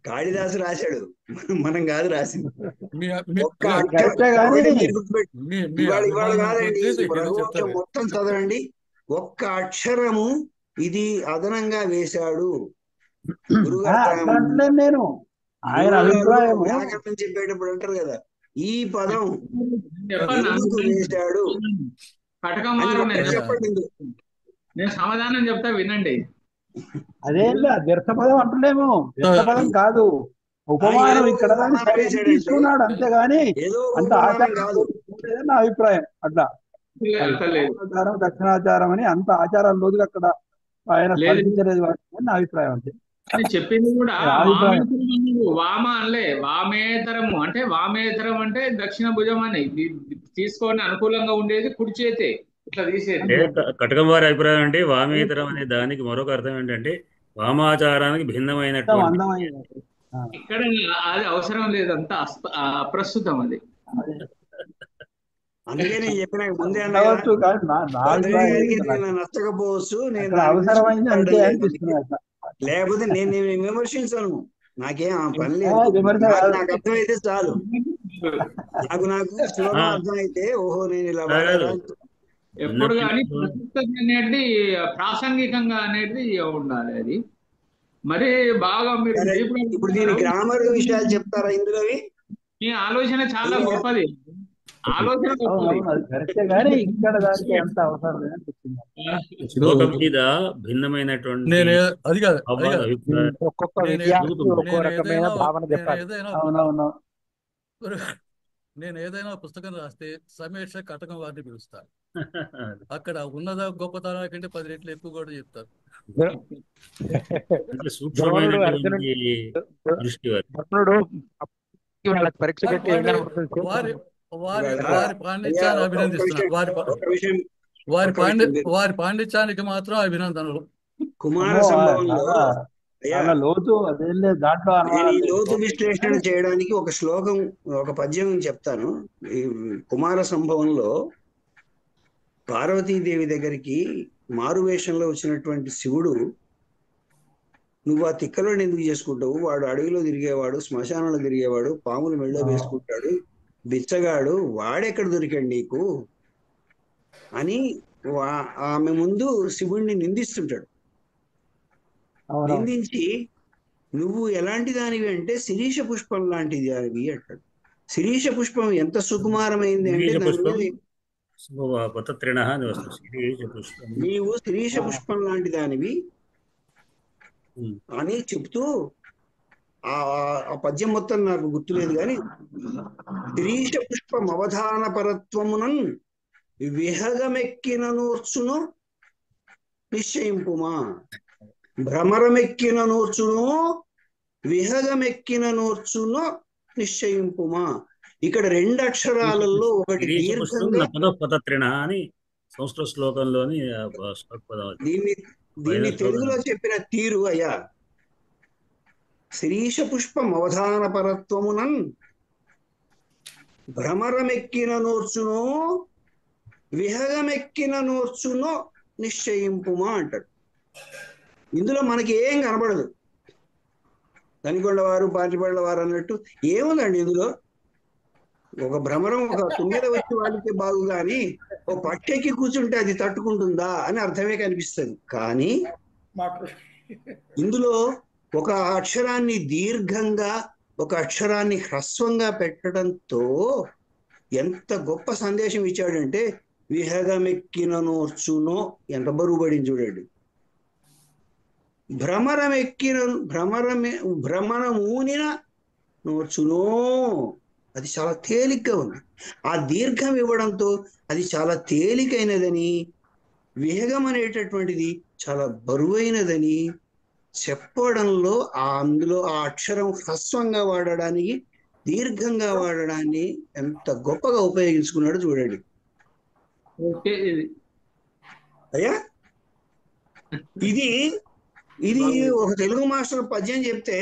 కాళిదాసు రాశాడు, మనం కాదు రాసింది. ఇవాళ కాదండి, మొత్తం చదవండి. ఒక్క అక్షరము ఇది అదనంగా వేశాడు నేను ఆయన అభిప్రాయం వ్యాకరణం చెప్పేటప్పుడు అంటారు కదా, ఈ పదం వేశాడు. చెప్పండి, నేను సమాధానం చెప్తా వినండి. అదేం వ్యర్థ పదం అంటున్నాము, వ్యర్థ పదం కాదు, ఉపమానం ఇక్కడ తీసుకున్నాడు అంతేగాని అంత ఆచారం కాదు నా అభిప్రాయం. అట్లా ఆచారం దక్షిణాచారం అని అంత ఆచారం రోజు అక్కడ ఆయన స్పందించలేదు నా అభిప్రాయం అంతే. చెప్పింది కూడా వామ అనలే, వామేతరము అంటే వామేతరం అంటే దక్షిణ భుజం అని తీసుకొని అనుకూలంగా ఉండేది కుడి చేతే ఇట్లా తీసేది. కటకం వారి అభిప్రాయం అంటే వామేతరం అనే దానికి మరొక అర్థం ఏంటంటే వామాచారానికి భిన్నమైనటువంటి. ఇక్కడ అది అవసరం లేదు, అంతా అప్రస్తుతం అది. అందుకే నేను చెప్పిన ముందే నచ్చకపోవచ్చు, నేను లేకపోతే నేను విమర్శించను, నాకేం పని లేదు. నాకు అర్థమైతే చాలు, నాకు సులభం అర్థమైతే ఓహో నేను ఇలా ఎప్పుడు కానీ అనేది ప్రాసంగికంగా అనేది ఉండాలి. అది మరి బాగా మీరు ఇప్పుడు దీని గ్రామర్ విషయాలు చెప్తారా ఇందులో? మీ ఆలోచన చాలా గొప్పది. ఆలోచన వస్తుంది. అవును, అది కరెక్టే కానీ ఇక్కడ దానికి ఎంత అవసరం లేదని చెప్పింది. శ్లోకం మీద భిన్నమైనటువంటి నేనే అది కాదు అభిప్రాయం ఒక్కొక్క నేను విద్యార్థి జరుగుతుంది. ఒక్కో రకమైన భావన చెప్పాలి. అవునవును. నేను ఏదైనా పుస్తకం రాస్తే సమేష కటకం వారిని పిలుస్తాను. అక్కడ ఉన్నద గొప్పతనం కంటే 10 రెట్లు ఎక్కువ కూడా చెప్తారు. అంటే సూక్ష్మమైనటువంటి దృష్టి వారి. ధర్మనుడు వాళ్ళకి పరీక్ష పెట్టి ఏం కనబడుతుంది? వారి పాండిత్యాన్ని అభినందిస్తున్నారు. వారి పాండిత్యానికి మాత్రం అభినందనలు. కుమార సంభవంలో చాలా లోతు అదేం లేదు దాంట్లో నేను ఈ లోతు విశ్లేషణ చేయడానికి ఒక శ్లోకం, ఒక పద్యం చెప్తాను. ఈ కుమార సంభవంలో పార్వతీదేవి దగ్గరికి మారువేషంలో వచ్చినటువంటి శివుడు, నువ్వు ఆ తిక్కలోని ఎందుకు చేసుకుంటావు? వాడు అడవిలో తిరిగేవాడు, శ్మశానంలో తిరిగేవాడు, పాములు మెళ్ళో వేసుకుంటాడు, బిచ్చగాడు, వాడెక్కడ దొరికాడు నీకు అని ఆమె ముందు శివుణ్ణి నిందిస్తుంటాడు. నిందించి నువ్వు ఎలాంటి దానివి అంటే శిరీష పుష్పం లాంటిది దానివి అంటాడు. శిరీష పుష్పం ఎంత సుకుమారమైంది అంటే నీవు శిరీష పుష్పం లాంటి దానివి అని చెప్తూ ఆ పద్యం మొత్తం నాకు గుర్తులేదు కానీ, శిరీష పుష్పం అవధాన పరత్వమునన్ విహగమెక్కిన నూర్చును నిశ్చయింపుమా, భ్రమరమెక్కిన నూర్చును విహగమెక్కిన నూర్చును నిశ్చయింపుమా. ఇక్కడ 2 అక్షరాలలో ఒకటి దీర్ఘంగా అని సంస్కృత శ్లోకంలోని దీన్ని తెలుగులో చెప్పిన తీరు అయ్యా. శిరీష పుష్పం అవధాన పరత్వమునన్ భ్రమరమెక్కిన నూర్చును విహగమెక్కిన నూర్చును నిశ్చయింపుమా అంటాడు. ఇందులో మనకి ఏం కనబడదు. కనికొండవారు పాటిపళ్ళవారు అన్నట్టు ఏముందండి ఇందులో? ఒక భ్రమరం ఒక తుమ్మెద వచ్చి వాడితే బాగు కానీ ఓ పట్టెక్కి కూర్చుంటే అది తట్టుకుంటుందా అని అర్థమే కనిపిస్తుంది. కానీ ఇందులో ఒక అక్షరాన్ని దీర్ఘంగా ఒక అక్షరాన్ని హ్రస్వంగా పెట్టడంతో ఎంత గొప్ప సందేశం ఇచ్చాడంటే, విహగమెక్కిన నోర్చునో ఎంత బరువు పడింది చూడండి. భ్రమరమూనిన నోర్చునో అది చాలా తేలిగ్గా ఉంది. ఆ దీర్ఘం ఇవ్వడంతో అది చాలా తేలికైనదని, విహగం అనేటటువంటిది చాలా బరువైనదని చెప్పడంలో అందులో ఆ అక్షరం హ్రస్వంగా వాడడానికి, దీర్ఘంగా వాడడాన్ని ఎంత గొప్పగా ఉపయోగించుకున్నాడో చూడండి. అయ్యా ఇది ఒక తెలుగు మాస్టర్ పద్యం చెప్తే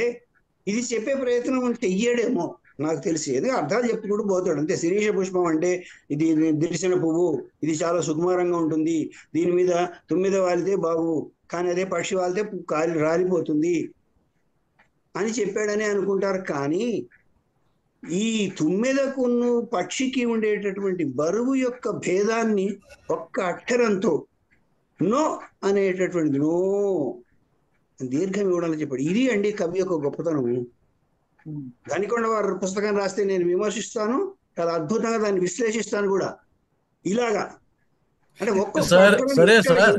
ఇది చెప్పే ప్రయత్నం చెయ్యడేమో నాకు తెలిసి. ఎందుకంటే అర్థాలు చెప్పుకుంటూ పోతాడు అంతే. శిరీష పుష్పం అంటే ఇది దిరిసిన పువ్వు, ఇది చాలా సుకుమారంగా ఉంటుంది, దీని మీద తుమ్మిద వాలితే బాగు, కానీ అదే పక్షి వాలితే కాలి రాలిపోతుంది అని చెప్పాడని అనుకుంటారు. కానీ ఈ తుమ్మెదకును పక్షికి ఉండేటటువంటి బరువు యొక్క భేదాన్ని ఒక్క అక్షరంతో నో అనేటటువంటిది, నో దీర్ఘం ఇవ్వడానికి చెప్పాడు. ఇది అండి కవి యొక్క గొప్పతనం. గనికొండ వారు పుస్తకం రాస్తే నేను విమర్శిస్తాను, చాలా అద్భుతంగా దాన్ని విశ్లేషిస్తాను కూడా. ఇలాగా అంటే ఒక్క సరే సార్,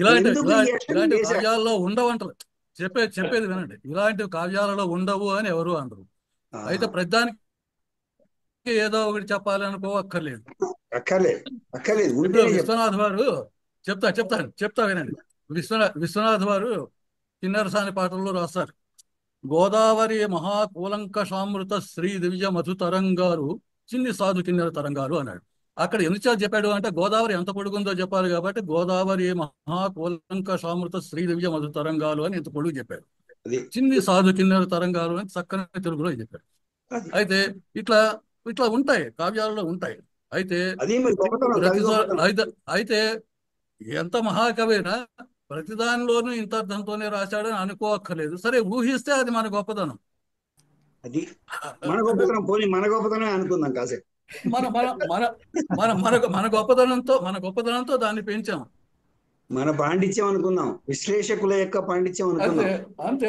ఇలాంటి కావ్యాల్లో ఉండవంటారు. చెప్పేది వినండి, ఇలాంటి కావ్యాలలో ఉండవు అని ఎవరు అనరు. అయితే ప్రతిదానికి ఏదో ఒకటి చెప్పాలి అనుకోవక్కర్లేదు. విశ్వనాథ్ వారు చెప్తా వినండి. విశ్వనాథ్ వారు కిన్నెరసాని పాటల్లో రాస్తారు, గోదావరి మహాకూలంకషామృత శ్రీ దివ్య మధు తరంగారు చిన్ని సాధు కిన్నెర తరంగారు అన్నాడు. అక్కడ ఎందుకు చెప్పాడు అంటే గోదావరి ఎంత పొడుగుందో చెప్పాలి కాబట్టి గోదావరి మహాకూలంకషామృత శ్రీ దివ్య మధు తరంగాలు అని ఇంత పొడుగు చెప్పాడు. చిన్ని సాధు కిన్నెర తరంగాలు అని చక్కని తెలుగులో చెప్పాడు. అయితే ఇట్లా ఉంటాయి, కావ్యాలలో ఉంటాయి. అయితే ఎంత మహాకవినా ప్రతిదానిలోనూ ఇంత అర్థంతోనే రాశాడని అనుకోక్కర్లేదు. సరే, ఊహిస్తే అది మన గొప్పతనం. అది మన గొప్పతనం, పోనీ మన గొప్పతనం అనుకుందాం కాసేపు. మన గొప్పతనంతో దాన్ని పెంచాం. మన పాండిత్యం అనుకుందాం, విశ్లేషకుల యొక్క పాండిత్యం అనుకుందాం. అంతే.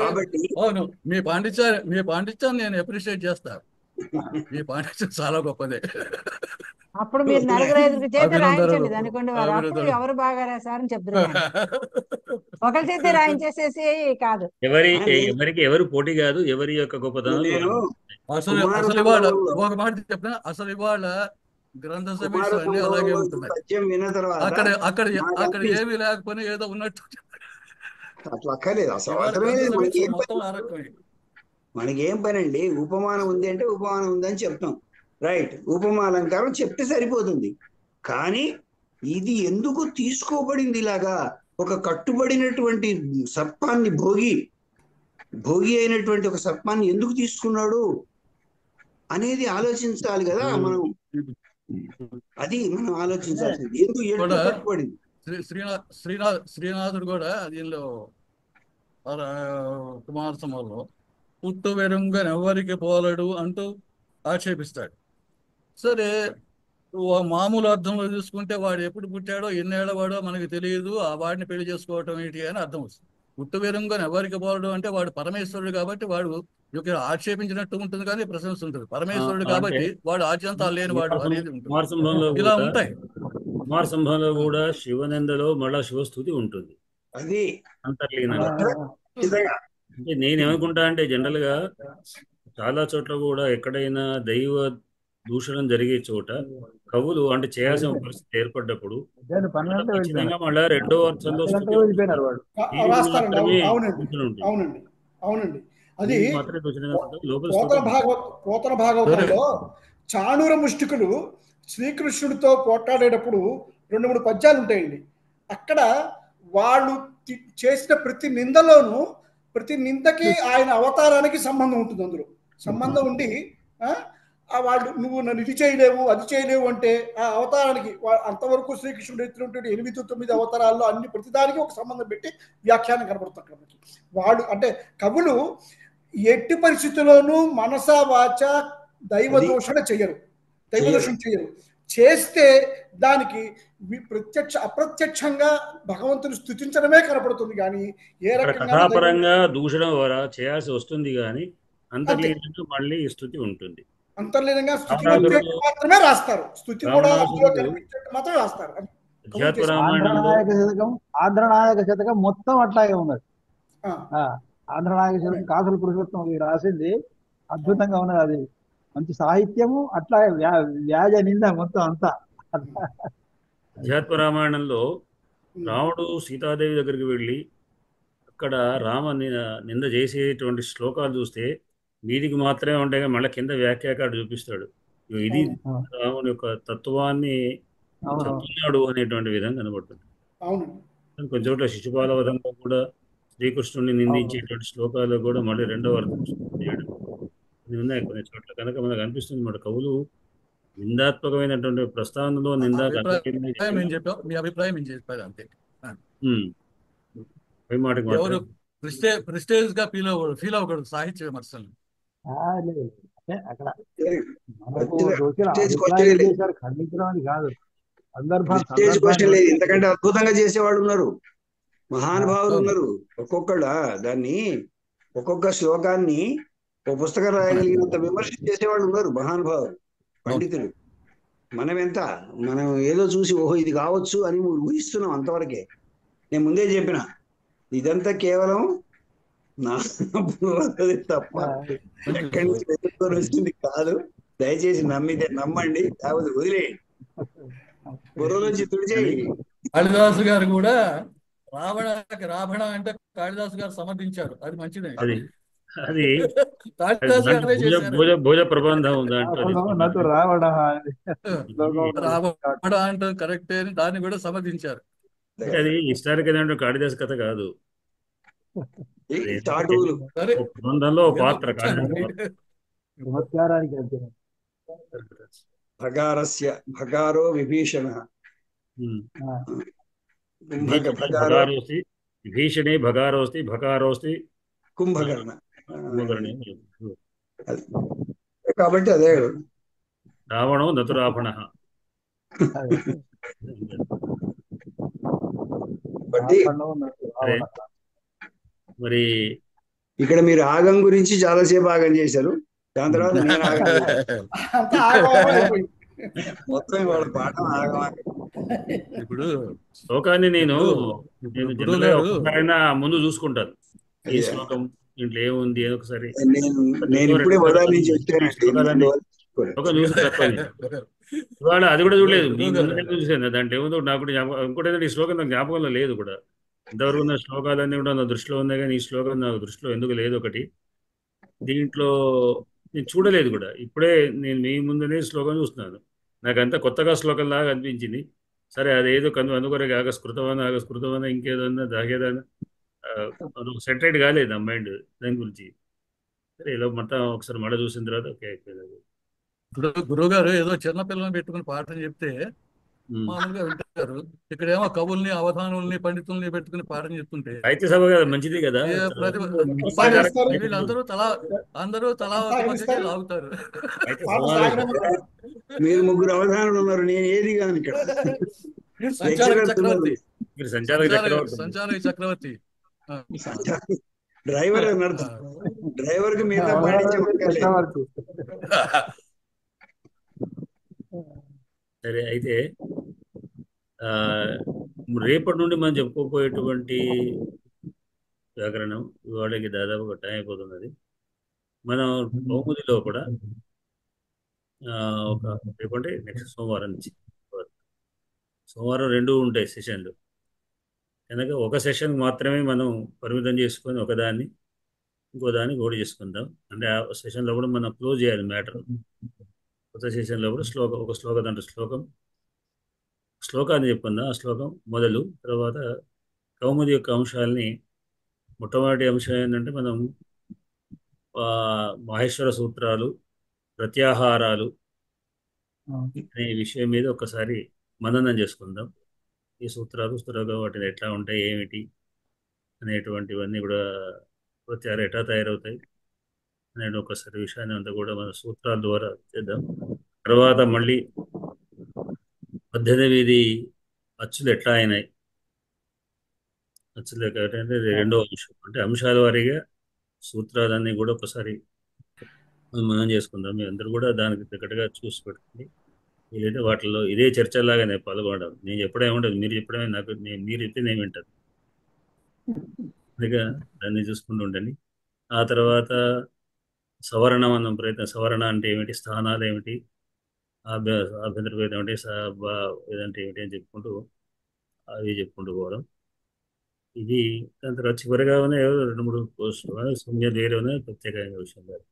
అవును, మీ పాండిత్యాన్ని నేను అప్రిషియేట్ చేస్తా. మీ పాండిత్యం చాలా గొప్పదే. అప్పుడు మీరు నలుగురు ఐదుగురు చేత రాయించండి అభినందనలు దానికొండ వారు, అప్పుడు అభినందనలు. ఎవరు బాగా రాశారని చెప్తారు కానీ ఒకరి చేతే రాయించేసేసి కాదు. ఎవరికి ఎవరు పోటీ కాదు, ఎవరి యొక్క గొప్పతనాలు నేను అసలు కుమార అసలు ఇవాళ సంభవంలో ఒక మాట చెప్పిన, అసలు ఇవాళ గ్రంథ కుమార సమీక్షలు అన్ని అలాగే సంభవంలో ఈ ఉంటున్నాయి. పద్యం విన్న తర్వాత అక్కడ అక్కడ నాకు అక్కడ అనిపించింది ఏమీ లేకపోయినా ఏదో ఉన్నట్టు అట్లా అక్కర్లేదు. అసలు ఇవాళ అవసరమే గ్రంథ లేదు. మనకి సమీక్షలు ఏం మొత్తం పని, ఆ రకమే. మనకి ఏం పని అండి? ఉపమానం ఉంది అంటే ఉపమానం ఉందని చెప్తాం, రైట్. ఉపమాలంకారం చెప్తే సరిపోతుంది. కానీ ఇది ఎందుకు తీసుకోబడింది ఇలాగా? ఒక కట్టుబడినటువంటి సర్పాన్ని, భోగి అయినటువంటి ఒక సర్పాన్ని ఎందుకు తీసుకున్నాడు అనేది ఆలోచించాలి కదా మనం. అది మనం ఆలోచించాల్సింది. ఎందుకు కూడా కట్టుబడింది? శ్రీనాథుడు కూడా దీనిలో కుమార సంభవంలో పుట్టు వెరుంగని ఎవరికి పోలడు అంటూ ఆక్షేపిస్తాడు. సరే, మామూలు అర్థంలో చూసుకుంటే వాడు ఎప్పుడు పుట్టాడో ఎన్నేళ్ల వాడో మనకి తెలియదు, ఆ వాడిని పెళ్లి చేసుకోవటం ఏంటి అని అర్థం వస్తుంది. పుట్టు వెరుంగని ఎవరికి పోలడు అంటే వాడు పరమేశ్వరుడు కాబట్టి వాడు ఆక్షేపించినట్టు ఉంటుంది, కానీ ప్రశంస్తుంటుంది. పరమేశ్వరుడు కాబట్టి వాడు ఆద్యంతాలు లేని వాడు అనేది కుమార సంభవంలో ఉంటుంది. ఇలా ఉంటాయి. కుమార సంభవంలో కూడా శివనందలో మళ్ళా శివస్థుతి ఉంటుంది, అది అంతర్లీనంగా. అంటే నేనేమనుకుంటా అంటే జనరల్ గా చాలా చోట్ల కూడా ఎక్కడైనా దైవ దూషణం జరిగే చోట కవులు అంటే చేయాల్సిన పరిస్థితి ఏర్పడ్డప్పుడు ఖచ్చితంగా మళ్ళా రెండో అర్థంలో స్థుతి వెళ్ళిపోయినారు వాడు. రాస్తారండి. మాత్రమే అవునండి, దూషణ ఉంటుంది. అవునండి, అవునండి. అది మాత్రమే దూషణ ఉంటుంది. లోపల పోతన భాగవతంలో చాణూర ముష్టికులు శ్రీకృష్ణుడితో పోట్లాడేటప్పుడు 2-3 పద్యాలు ఉంటాయండి. అక్కడ వాళ్ళు చేసిన ప్రతి నిందలోనూ, ప్రతి నిందకి ఆయన అవతారానికి సంబంధం ఉంటుంది. అందులో సంబంధం ఉండి వాళ్ళు నువ్వు నన్ను ఇది చేయలేవు, అది చేయలేవు అంటే ఆ అవతారానికి అంతవరకు శ్రీకృష్ణుడు ఎత్తున్నటువంటి 8-9 అవతారాల్లో అన్ని ప్రతిదానికి ఒక సంబంధం పెట్టి వ్యాఖ్యానం కనబడుతుంది మనకి. వాడు అంటే కవులు ఎట్టి పరిస్థితుల్లోనూ మనస వాచ దైవదోషణ చేయరు, దైవదోషం చేయరు. చేస్తే దానికి అప్రత్యక్షంగా భగవంతుని స్తుతించడమే కనపడుతుంది. కానీ ఏ రకంగా కథాపరంగా దూషణ చేయాల్సి వస్తుంది, కానీ అంతర్లీనంగా మళ్ళీ స్థుతి ఉంటుంది. అంతర్లీనంగా స్థుతి మాత్రమే రాస్తారు, స్థుతి కూడా మాత్రమే రాస్తారు. ఆంధ్రనాయక శతకం మొత్తం అట్లాగే ఉన్నది. ఆంధ్రనాయక శతకం కాసుల పురుషోత్తం రాసింది అద్భుతంగా ఉన్నది. అది మంచి సాహిత్యము, అట్లా వ్యాజ నింద మొత్తం అంతా. అధ్యాత్మ రామాయణంలో రాముడు సీతాదేవి దగ్గరికి వెళ్ళి అక్కడ రామ నింద చేసేటువంటి శ్లోకాలు చూస్తే మీదికి మాత్రమే ఉంటాయి, మళ్ళీ కింద వ్యాఖ్యాకాడు చూపిస్తాడు. ఇది రాముని యొక్క తత్వాన్ని చెప్తున్నాడు అనేటువంటి విధంగా కనబడుతుంది. కొన్ని చోట్ల శిశుపాల వధంలో కూడా శ్రీకృష్ణుడిని నిందించేటువంటి శ్లోకాలు కూడా మళ్ళీ రెండవ అర్థం చేయడం ఉన్నాయి కొన్ని చోట్ల. కనుక మనకు అనిపిస్తుంది మన కవులు నిందాత్మకమైనటువంటి ప్రస్తావనలో మీ అభిప్రాయం ఏం చెప్పారు అంతే. ఎవరు ప్రెస్టేజ్ గా ఫీల్ అవ్వకూడదు సాహిత్య విమర్శలు. అక్కడ ఖండించడం అని కాదు, ఇంతకంటే అద్భుతంగా చేసేవాళ్ళు ఉన్నారు, మహానుభావులు ఉన్నారు. దాన్ని ఒక్కొక్క శ్లోకాన్ని ఒక పుస్తకం రాయగలిగినంత విమర్శ చేసేవాళ్ళు ఉన్నారు, మహానుభావులు, పండితులు. మనం ఏదో చూసి ఓహో ఇది కావచ్చు అని ఊహిస్తున్నాం, అంతవరకే. నేను ముందే చెప్పిన ఇదంతా కేవలం నా తప్ప ఎక్కడి నుంచి వెతుక్కొని వచ్చింది కాదు. దయచేసి నమ్మితే నమ్మండి, లేకపోతే వదిలేయండి, బుర్రలోంచి తుడిచేయి. కాళిదాసు గారు కూడా రావణ అంటే కాళిదాసు గారు సమర్థించారు, అది మంచిదే. అది కాళిదాసు భోజ ప్రబంధం రావణ అంటే కరెక్టే అని దాన్ని కూడా సమర్థించారు. అది హిస్టారికల్ అంటే కాళిదాస్ కథ కాదు, ప్రబంధంలో పాత్ర. భగారో విభీషణ విభీషణే భగారోస్తి భకారోస్తి కుంభకర్ణ. కాబట్టి అదే రావణో నతు రావణ. మరి ఇక్కడ మీరు ఆగం గురించి చాలాసేపు ఆగం చేశారు. దాని తర్వాత నేను ఆగాలి. అంతా ఆగమనం అయిపోయింది. మొత్తం ఇవాళ పాఠం ఆగమనం. ఇప్పుడు శ్లోకాన్ని నేను గురువు జనరల్గా గారు ఒకసారైనా ముందు చూసుకుంటాను ఈ అయ్యా, శ్లోకం దీంట్లో ఏముంది అని ఒకసారి నేను ఇప్పుడే ఉదయం నుంచి వచ్చానండి. శ్లోకాలన్నీ అందువల్ల శ్లోకం చూసి తక్కువ ఇవాళ అది కూడా చూడలేదు మీ గురువు గారు ముందు చూసాను దాంట్లో ఏముందో నాకు కూడా ఇంకోటి ఏంటంటే ఈ శ్లోకం నాకు జ్ఞాపకంలో లేదు కూడా. ఇంతవరకు ఉన్న శ్లోకాలన్నీ కూడా నా దృష్టిలో ఉన్నాయి కానీ ఈ శ్లోకం నాకు దృష్టిలో ఎందుకు లేదు ఒకటి. దీంట్లో నేను చూడలేదు కూడా. ఇప్పుడే నేను మీ ముందునే శ్లోకం చూస్తున్నాను. నాకంతా కొత్తగా శ్లోకం లాగా అనిపించింది. సరే అదేదో అనుకోరగా ఆగస్కృతమని ఇంకేదన్నా దాగేదన్నా అదొక సెటరేట్ కాలేదు నా మైండ్ దాని గురించి. సరే ఇలా మొత్తం ఒకసారి మళ్ళీ చూసిన తర్వాత ఓకే అయిపోయింది. ఇప్పుడు గురువు గారు ఏదో చిన్న పిల్లల్ని పెట్టుకుని పాఠం చెప్తే మామూలుగా వింటారు. ఇక్కడేమో కవుల్ని అవధానుల్ని పండితుల్ని పెట్టుకుని పాఠం చెప్తుంటే అయితే సభ కదా మంచిది కదా. వీళ్ళందరూ అందరూ తలా ఒక పక్కకే లాగుతారు. మీరు ముగ్గురు అవధానులు ఉన్నారు, నేను ఏది కాను ఇక్కడ. సంచాలక చక్రవర్తి మీరు సంచాలక చక్రవర్తి డ్రైవర్ అర్థం. డ్రైవర్ కి మిగతా పాటించే. సరే అయితే రేపటి నుండి మనం చెప్పుకోపోయేటువంటి వ్యాకరణం ఇవాళకి దాదాపు ఒక టైం అయిపోతున్నది. మనం కౌముదిలో కూడా ఒక రేపంటే నెక్స్ట్ సోమవారం నుంచి సోమవారం 2 ఉంటాయి సెషన్లు కనుక ఒక సెషన్ మాత్రమే మనం పరిమితం చేసుకొని ఒకదాన్ని ఇంకో దాన్ని గోడి చేసుకుందాం. అంటే ఆ సెషన్లో కూడా మనం క్లోజ్ చేయాలి మ్యాటర్. కొత్త సెషన్లో కూడా ఒక శ్లోకం అంటే శ్లోకాన్ని చెప్పుకుందాం. ఆ శ్లోకం మొదలు తర్వాత కౌముది యొక్క అంశాలని మొట్టమొదటి అంశం ఏంటంటే మనం మహేశ్వర సూత్రాలు ప్రత్యాహారాలు అనే విషయం మీద ఒకసారి మననం చేసుకుందాం. ఈ సూత్రాలు వాటిని ఎట్లా ఉంటాయి ఏమిటి అనేటువంటివన్నీ కూడా ప్రత్యాహారం ఎట్లా తయారవుతాయి అనే ఒకసారి విషయాన్ని అంతా కూడా మన సూత్రాల ద్వారా చేద్దాం. తర్వాత మళ్ళీ 18 అచ్చులు ఎట్లా అయినాయి అచ్చులు అంటే రెండో అంశం. అంటే అంశాల వారీగా సూత్రాలన్నీ కూడా ఒకసారి మనం చేసుకుందాం. మీ అందరూ కూడా దానికి తగ్గట్టుగా చూసి పెట్టుకోండి. ఏదైతే వాటిలో ఇదే చర్చలాగా నేను పాల్గొనడం. నేను చెప్పడం ఏముండదు, మీరు చెప్పడమే నాకు. మీరు చెప్తే నేను వింటాను. అందుకే దాన్ని చూసుకుంటూ ఉండండి. ఆ తర్వాత సవరణ మనం సవరణ అంటే ఏమిటి, స్థానాలు ఏమిటి, ఆభ్యంతర భేదం అంటే ఏదంటే ఏమిటి అని చెప్పుకుంటూ అవి చెప్పుకుంటూ పోవడం. ఇది దాని తర్వాత చివరిగా ఉన్నాయి 2-3 సంజ్ఞలు వేరే ఉన్నాయి ప్రత్యేకమైన విషయం కాదు.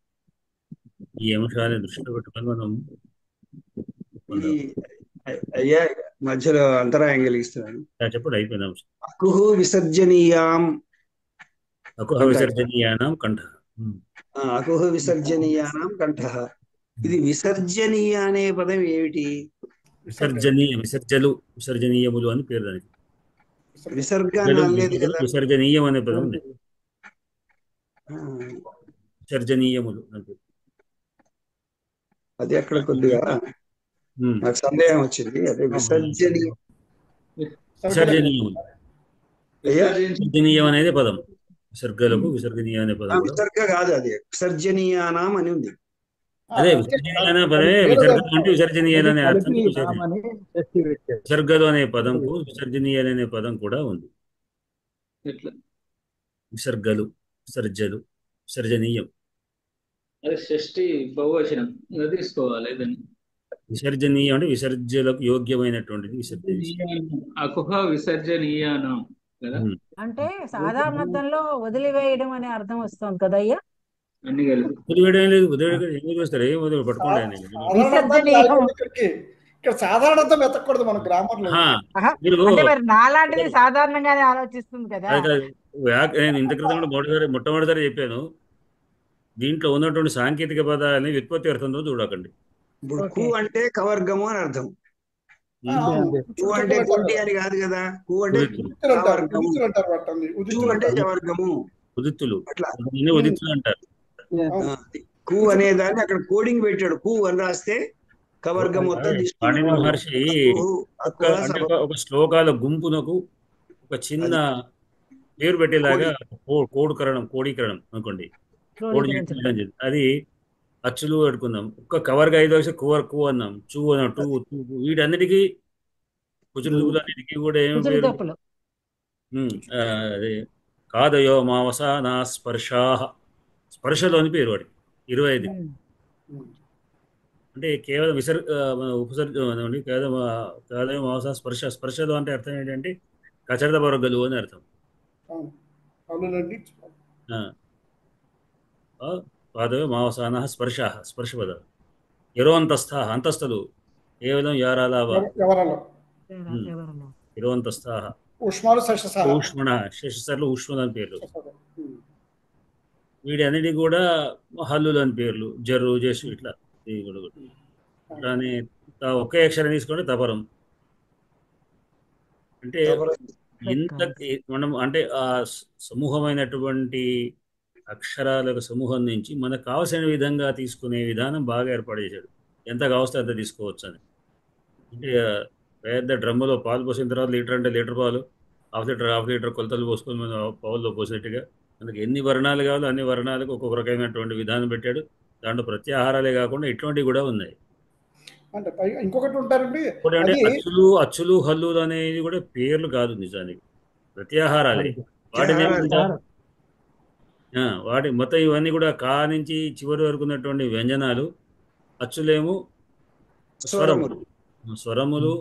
ఈ అంశాన్ని దృష్టిలో పెట్టుకొని మనం అయ్యా మధ్యలో అంతరాయం కలిగిస్తున్నాను. చెప్పండి అయిపోయిన అంశం. అకుహు విసర్జనీయాం అకుహ విసర్జనీయానాం కంఠ. అకుహ విసర్జనీయానాం కంఠ. ఇది విసర్జనీయ అనే పదం ఏమిటి? విసర్జనీయములు అని పేరు దానికి. విసర్గాన్ని అనలేదు కదా. విసర్జనీయం అనే పదం ఉంది. విసర్జనీయములు అంటే అది అక్కడ కొద్దిగా నాకు సందేహం వచ్చింది. అదే విసర్జనీయం విసర్జనీయం అనేది పదం. విసర్గలకు విసర్జనీయ అనే పదం. విసర్గ కాదు, అది విసర్జనీయానాం అని ఉంది. అదే విసర్జనీయ అనే పదమే. విసర్గం అంటే విసర్జనీయ అనే అర్థం. విసర్గలు అనే పదంకు విసర్జనీయ అనే పదం కూడా ఉంది. విసర్గలు విసర్జలు విసర్జనీయం అది షష్ఠి బహువచనం తీసుకోవాలి. విసర్జనీయం అంటే విసర్జలకు యోగ్యమైనటువంటిది విసర్జనీయం. అకుహ విసర్జనీయానం కదా. అంటే సాధారణంలో వదిలివేయడం అనే అర్థం వస్తుంది కదయ్యా. అన్ని కలిపి వదిలివేయడం లేదు. వదిలివేయడం ఏం చూస్తారు, ఏం వదిలి పట్టుకోండి. ఇక్కడ సాధారణత వెతకూడదు మన గ్రామర్ లో. అంటే మరి నాలాంటిది సాధారణంగానే ఆలోచిస్తుంది కదా. నేను ఇంత క్రితం కూడా మొట్టమొదటిసారి చెప్పాను. దీంట్లో ఉన్నటువంటి సాంకేతిక పదాలని వ్యుత్పత్తి అర్థంతో చూడకండి. ఇప్పుడు కు అంటే కవర్గము అని అర్థం. కు అంటే కొంటి అని కాదు కదా. కు అంటే కవర్గము, కు అంటే చవర్గము, ఉదిత్తులు ఉదిత్తులు అంటారు. కు అనే దాన్ని అక్కడ కోడింగ్ పెట్టాడు. కు అని రాస్తే కవర్గం మొత్తం పాణిని మహర్షి ఒక శ్లోకాల గుంపునకు ఒక చిన్న పేరు పెట్టేలాగా కోడీకరణం అనుకోండి. అది అచ్చులు పెట్టుకుందాం. ఒక్క కవర్గా 5 వస్తే కువర్ కు అన్నాం, చూ అన్నాం, టూ టూ వీటన్నిటికీ కుచురుదుకులన్నిటికీ కూడా ఏం కుజులు పేరు? దప్పులు అదే కాదయో మావసానా స్పర్శా, స్పర్శలో అని పేరు వాడికి 25. అంటే కేవలం ఉపసర్గ కేవలం కాదయో మావసా స్పర్శ, స్పర్శలో అంటే అర్థం ఏంటంటే కచరద బరగలు అని అర్థం. పాదవే మావసాన స్పర్శ, స్పర్శపద. ఎరోంతస్థ, అంతస్తులు కేవలం యారాలావా, ఎరోంతస్థ. ఉష్మాలు శశసహ. ఊష్మణ, శశసర్లు ఊష్మణ అని పేర్లు. వీటి అన్నిటికీ కూడా హల్లులు అని పేర్లు, జర్రు జేసు ఇట్లా. అట్లానే ఒకే అక్షరం తీసుకోండి తపరం. అంటే ఇంత మనం అంటే ఆ సమూహమైనటువంటి అక్షరాల సమూహం నుంచి మనకు కావలసిన విధంగా తీసుకునే విధానం బాగా ఏర్పాటు చేశాడు. ఎంత కావస్తే అంత తీసుకోవచ్చు అని. అంటే పెద్ద డ్రమ్ములో పాలు పోసిన తర్వాత లీటర్ అంటే లీటర్ పాలు, హాఫ్ లీటర్ కొలతలు పోసుకొని మనం పావుల్లో పోసినట్టుగా మనకి ఎన్ని వర్ణాలు కావాలో అన్ని వర్ణాలకు ఒక్కొక్క రకమైనటువంటి విధానం పెట్టాడు. దాంట్లో ప్రత్యాహారాలే కాకుండా ఇటువంటివి కూడా ఉన్నాయి. అంటే ఇంకొకటి ఉంటారండి, అచ్చులు హల్లులు అనేవి కూడా పేర్లు కాదు, నిజానికి ప్రత్యాహారాలే. వాటి మొత్తం ఇవన్నీ కూడా కా నుంచి చివరి వరకు ఉన్నటువంటి వ్యంజనాలు. అచ్చులేమో స్వరములు,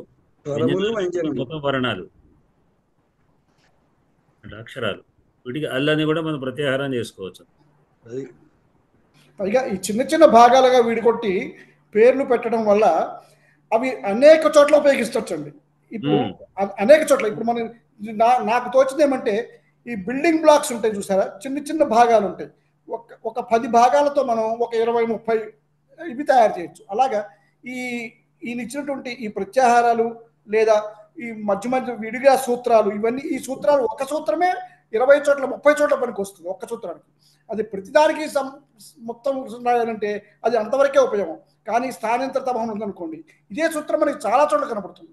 మొత్తం వర్ణాలు అంటే అక్షరాలు. వీటికి అల్లని కూడా మనం ప్రత్యాహారం చేసుకోవచ్చు. పైగా ఈ చిన్న చిన్న భాగాలుగా విడికొట్టి పేర్లు పెట్టడం వల్ల అవి అనేక చోట్ల ఉపయోగించవచ్చండి. ఇప్పుడు అనేక చోట్ల ఇప్పుడు మనం నాకు తోచింది ఏమంటే, ఈ బిల్డింగ్ బ్లాక్స్ ఉంటాయి చూసారా, చిన్న చిన్న భాగాలు ఉంటాయి. ఒక 10 భాగాలతో మనం ఒక 20-30 ఇవి తయారు చేయొచ్చు. అలాగా ఈయన ఇచ్చినటువంటి ఈ ప్రత్యాహారాలు లేదా ఈ మధ్య మధ్య విడిగా సూత్రాలు, ఇవన్నీ ఈ సూత్రాలు ఒక సూత్రమే 20 చోట్ల 30 చోట్ల పనికి వస్తుంది ఒక్క సూత్రానికి. అది ప్రతిదానికి మొత్తం రాయాలంటే అది అంతవరకే ఉపయోగం. కానీ స్థానాంతర తమహం ఉందనుకోండి, ఇదే సూత్రం మనకి చాలా చోట్ల కనపడుతుంది.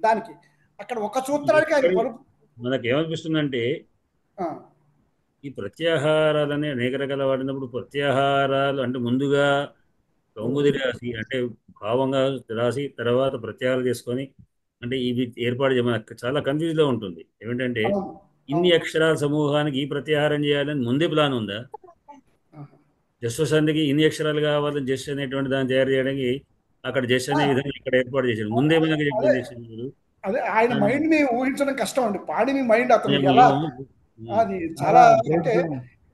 దానికి అక్కడ ఒక సూత్రానికి ఆయన మనకి ఏమనిపిస్తుందంటే, ఈ ప్రత్యాహారాలని అనేక రకాల వాడినప్పుడు ప్రత్యాహారాలు అంటే ముందుగా కౌముది రాసి అంటే భావంగా రాసి తర్వాత ప్రత్యాహారాలు చేసుకొని అంటే ఇవి ఏర్పాటు మనకు చాలా కన్ఫ్యూజ్లో ఉంటుంది. ఏమిటంటే ఇన్ని అక్షరాల సమూహానికి ఈ ప్రత్యాహారం చేయాలని ముందే ప్లాన్ ఉందా? జస్ట్ సంధికి ఇన్ని అక్షరాలు కావాలని జస్ట్ అనేటువంటి దాన్ని తయారు చేయడానికి అక్కడ జస్ట్ అనే విధంగా ఇక్కడ ఏర్పాటు చేశాడు. ముందే మనకి చెప్పడం చేసింది. అదే ఆయన మైండ్ ని ఊహించడం కష్టం అండి. పాణిని మైండ్ అతను ఎలా అది చాలా అంటే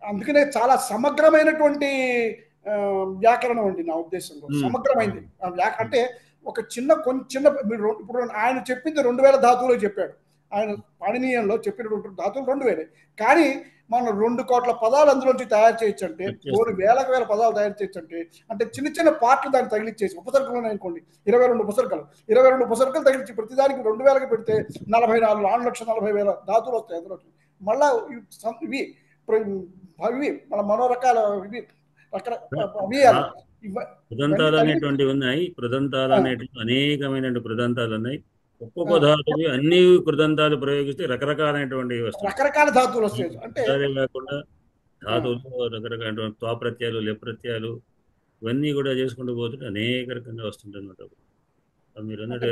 అందుకనే చాలా సమగ్రమైనటువంటి వ్యాకరణం అండి నా ఉద్దేశంలో. సమగ్రమైంది అంటే ఒక చిన్న ఇప్పుడు ఆయన చెప్పింది 2000 ధాతువులు చెప్పాడు. ఆయన పాణినీయంలో చెప్పినటువంటి ధాతువులు 2000. కానీ మనం 2 కోట్ల పదాలు అందులోంచి తయారు చేయొచ్చు అంటే, 3 వేల పదాలు తయారు చేయొచ్చు అంటే చిన్న చిన్న పార్ట్లు దాన్ని తగిలిచ్చేసి ఉపసర్గలు అనుకోండి 22 ఉపసర్గలు తగిలించి ప్రతిదానికి 2000 పెడితే 4,40,000 ధాతువులు వస్తాయి అందులోకి. మళ్ళా ఇవి మన మనో రకాల ఇవి కృదంతాలు అనేటువంటివి ఉన్నాయి. కృదంతాలు అనేటువంటి అనేకమైన కృదంతాలు ఉన్నాయి. ఒక్కొక్క ధాతువు అన్ని కృదంతాలు ప్రయోగిస్తే రకరకాలైనటువంటి రకరకాల ధాతువులు వస్తాయి. అంటే అదే కాకుండా ధాతువులు రకరకాల త్వాప్రత్యయాలు, లెప్రత్యయాలు ఇవన్నీ కూడా చేసుకుంటూ పోతుంటే అనేక రకంగా వస్తుంటన్నమాట. మీరు అన్నట్టు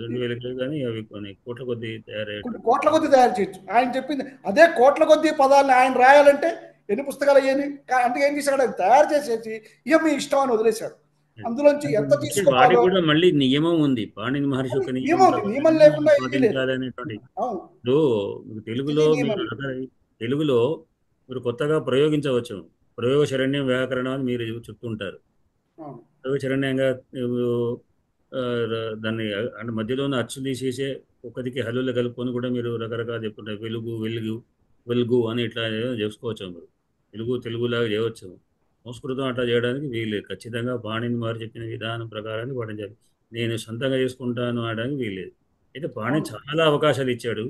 2,000 కానీ అవి కొన్ని కోట్ల కొద్ది తయారు చేయొచ్చు. ఆయన చెప్పింది అదే కోట్ల కొద్ది పదాలను ఆయన రాయాలంటే ఎన్ని పుస్తకాలు అయ్యాయి. అంటే ఏం చేశాడు, ఆయన తయారు చేసేసి ఇక మీ ఇష్టం అని వదిలేశాడు. అందులోంచి ఎంత తీసుకోవాలి కూడా మళ్ళీ నియమం ఉంది. పాణిని మహర్షి యొక్క నియమం లేకుండా తెలుగులో మీరు కొత్తగా ప్రయోగించవచ్చు. ప్రయోగ శరణ్యం వ్యాకరణం అని మీరు చెప్తుంటారు. ప్రయోగ శరణ్యంగా దాన్ని అంటే మధ్యలోనే అచ్చులు తీసేసే ఒక్కదికి హల్లులు కలుపుకొని కూడా మీరు రకరకాలు చెప్తుంటారు. వెలుగు అని ఇట్లా చేసుకోవచ్చు. మీరు తెలుగులాగా చేయవచ్చు. సంస్కృతం అట్లా చేయడానికి వీల్లేదు. ఖచ్చితంగా పాణిని వారు చెప్పిన విధానం ప్రకారాన్ని పాటించాలి. నేను సొంతంగా చేసుకుంటాను అనడానికి వీల్లేదు. అయితే పాణి చాలా అవకాశాలు ఇచ్చాడు